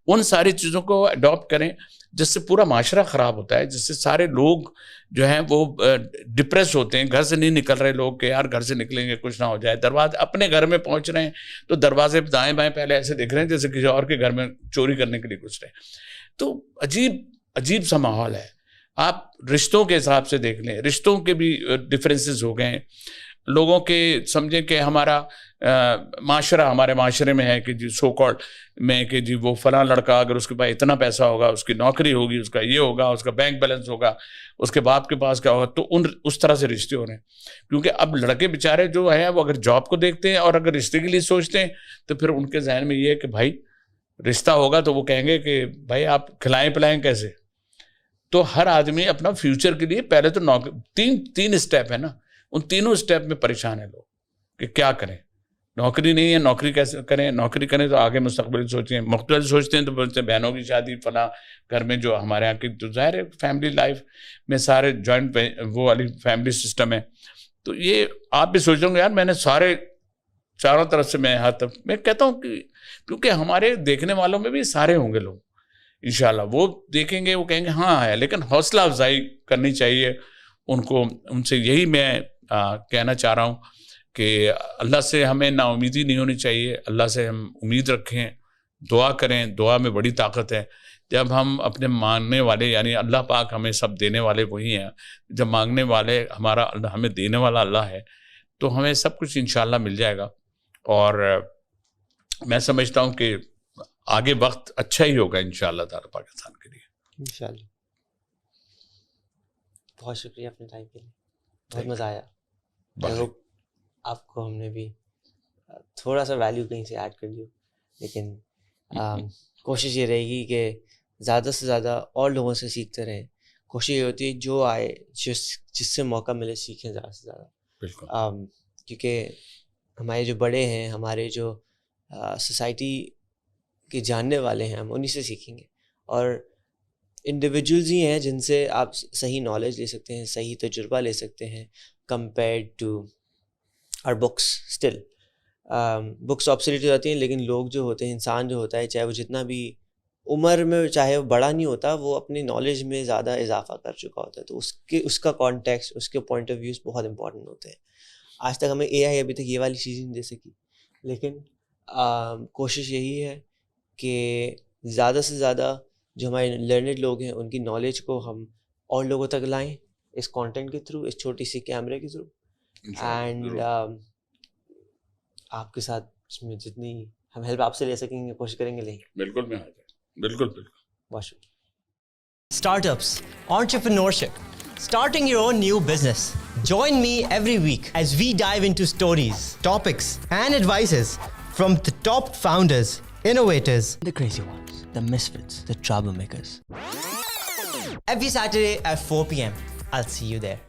ان ساری چیزوں کو اڈاپٹ کریں جس سے پورا معاشرہ خراب ہوتا ہے, جس سے سارے لوگ جو ہیں وہ ڈپریس ہوتے ہیں, گھر سے نہیں نکل رہے لوگ کہ یار گھر سے نکلیں گے کچھ نہ ہو جائے, دروازے اپنے گھر میں پہنچ رہے ہیں تو دروازے دائیں بائیں پہلے ایسے دیکھ رہے ہیں جیسے کسی اور کے گھر میں چوری کرنے کے لیے گھس رہے ہیں. تو عجیب سا ماحول ہے. آپ رشتوں کے حساب سے دیکھ لیں, رشتوں کے بھی ڈفرینسز ہو گئے ہیں لوگوں کے. سمجھیں کہ ہمارا معاشرہ ہمارے معاشرے میں ہے کہ جی سو کالڈ میں کہ جی وہ فلاں لڑکا اگر اس کے پاس اتنا پیسہ ہوگا, اس کی نوکری ہوگی, اس کا یہ ہوگا, اس کا بینک بیلنس ہوگا, اس کے باپ کے پاس کیا ہوگا, تو اس طرح سے رشتے ہو رہے ہیں. کیونکہ اب لڑکے بیچارے جو ہیں وہ اگر جاب کو دیکھتے ہیں اور اگر رشتے کے لیے سوچتے ہیں تو پھر ان کے ذہن میں یہ ہے کہ بھائی رشتہ ہوگا تو وہ کہیں گے کہ بھائی آپ کھلائیں پلائیں کیسے. تو ہر آدمی اپنا فیوچر کے لیے پہلے تو تین اسٹیپ ہے نا, ان تینوں اسٹیپ میں پریشان ہیں لوگ کہ کیا کریں. نوکری نہیں ہے, نوکری کیسے کریں, نوکری کریں تو آگے مستقبل سوچیں, مختلف سوچتے ہیں تو بولتے ہیں بہنوں کی شادی فلاں گھر میں, جو ہمارے یہاں کی تو ظاہر ہے فیملی لائف میں سارے جوائنٹ وہ والی فیملی سسٹم ہے. تو یہ آپ بھی سوچ رہے ہوں گے یار میں نے سارے چاروں طرف سے میں ہر طرف میں کہتا ہوں کہ کیونکہ ہمارے دیکھنے والوں میں بھی سارے ہوں گے لوگ انشاءاللہ, وہ دیکھیں گے وہ کہیں گے ہاں ہے, لیکن حوصلہ افزائی کرنی چاہیے ان کو. ان سے یہی میں کہنا چاہ رہا ہوں کہ اللہ سے ہمیں نا امیدی نہیں ہونی چاہیے, اللہ سے ہم امید رکھیں, دعا کریں, دعا میں بڑی طاقت ہے. جب ہم اپنے مانگنے والے یعنی اللہ پاک ہمیں سب دینے والے وہی ہیں, جب مانگنے والے ہمارا اللہ ہمیں دینے والا اللہ ہے تو ہمیں سب کچھ انشاءاللہ مل جائے گا. اور میں سمجھتا ہوں کہ آگے وقت اچھا ہی ہوگا انشاءاللہ تعالی پاکستان کے لیے انشاءاللہ. بہت شکریہ اپنے ٹائم کے لیے, بہت مزہ آیا. آئی ہوپ آپ کو ہم نے بھی تھوڑا سا ویلیو کہیں سے ایڈ کر لی ہو, لیکن کوشش یہ رہے گی کہ زیادہ سے زیادہ اور لوگوں سے سیکھتے رہیں. کوشش یہ ہوتی ہے جو آئے جس سے موقع ملے سیکھیں زیادہ سے زیادہ. بالکل, کیونکہ ہمارے جو بڑے ہیں, ہمارے جو سوسائٹی کے جاننے والے ہیں, ہم انہی سے سیکھیں گے. اور انڈیویجولز ہی ہیں جن سے آپ صحیح نالج لے سکتے ہیں, صحیح تجربہ لے سکتے ہیں کمپیئرڈ ٹو اور بکس. اسٹل بکس آبسلیٹ ہو جاتی ہیں, لیکن لوگ جو ہوتے ہیں, انسان جو ہوتا ہے, چاہے وہ جتنا بھی عمر میں چاہے وہ بڑا نہیں ہوتا, وہ اپنی نالج میں زیادہ اضافہ کر چکا ہوتا ہے. تو اس کا کانٹیکسٹ, اس کے پوائنٹ آف ویوز بہت امپورٹنٹ ہوتے ہیں. آج تک ہمیں اے آئی ابھی تک یہ والی چیز نہیں دے سکی, لیکن کوشش یہی ہے کہ زیادہ سے زیادہ جو ہمارے لرنڈ لوگ ہیں ان کی نالج کو ہم اور لوگوں تک لائیں اس کانٹینٹ کے تھرو, اس چھوٹی سی کیمرے کے تھرو. اینڈ آپ کے ساتھ اس میں جتنی ہم ہیلپ آپ سے لے سکیں گے کوشش کریں گے لیں. بالکل میں آ جائیں. بالکل بالکل. بہت شکریہ. Startups, entrepreneurship, starting your own new business. Join me every week as we dive into stories, topics, and advices from the top founders, innovators, the crazy ones, the misfits, the troublemakers. Every Saturday at 4 p.m. I'll see you there.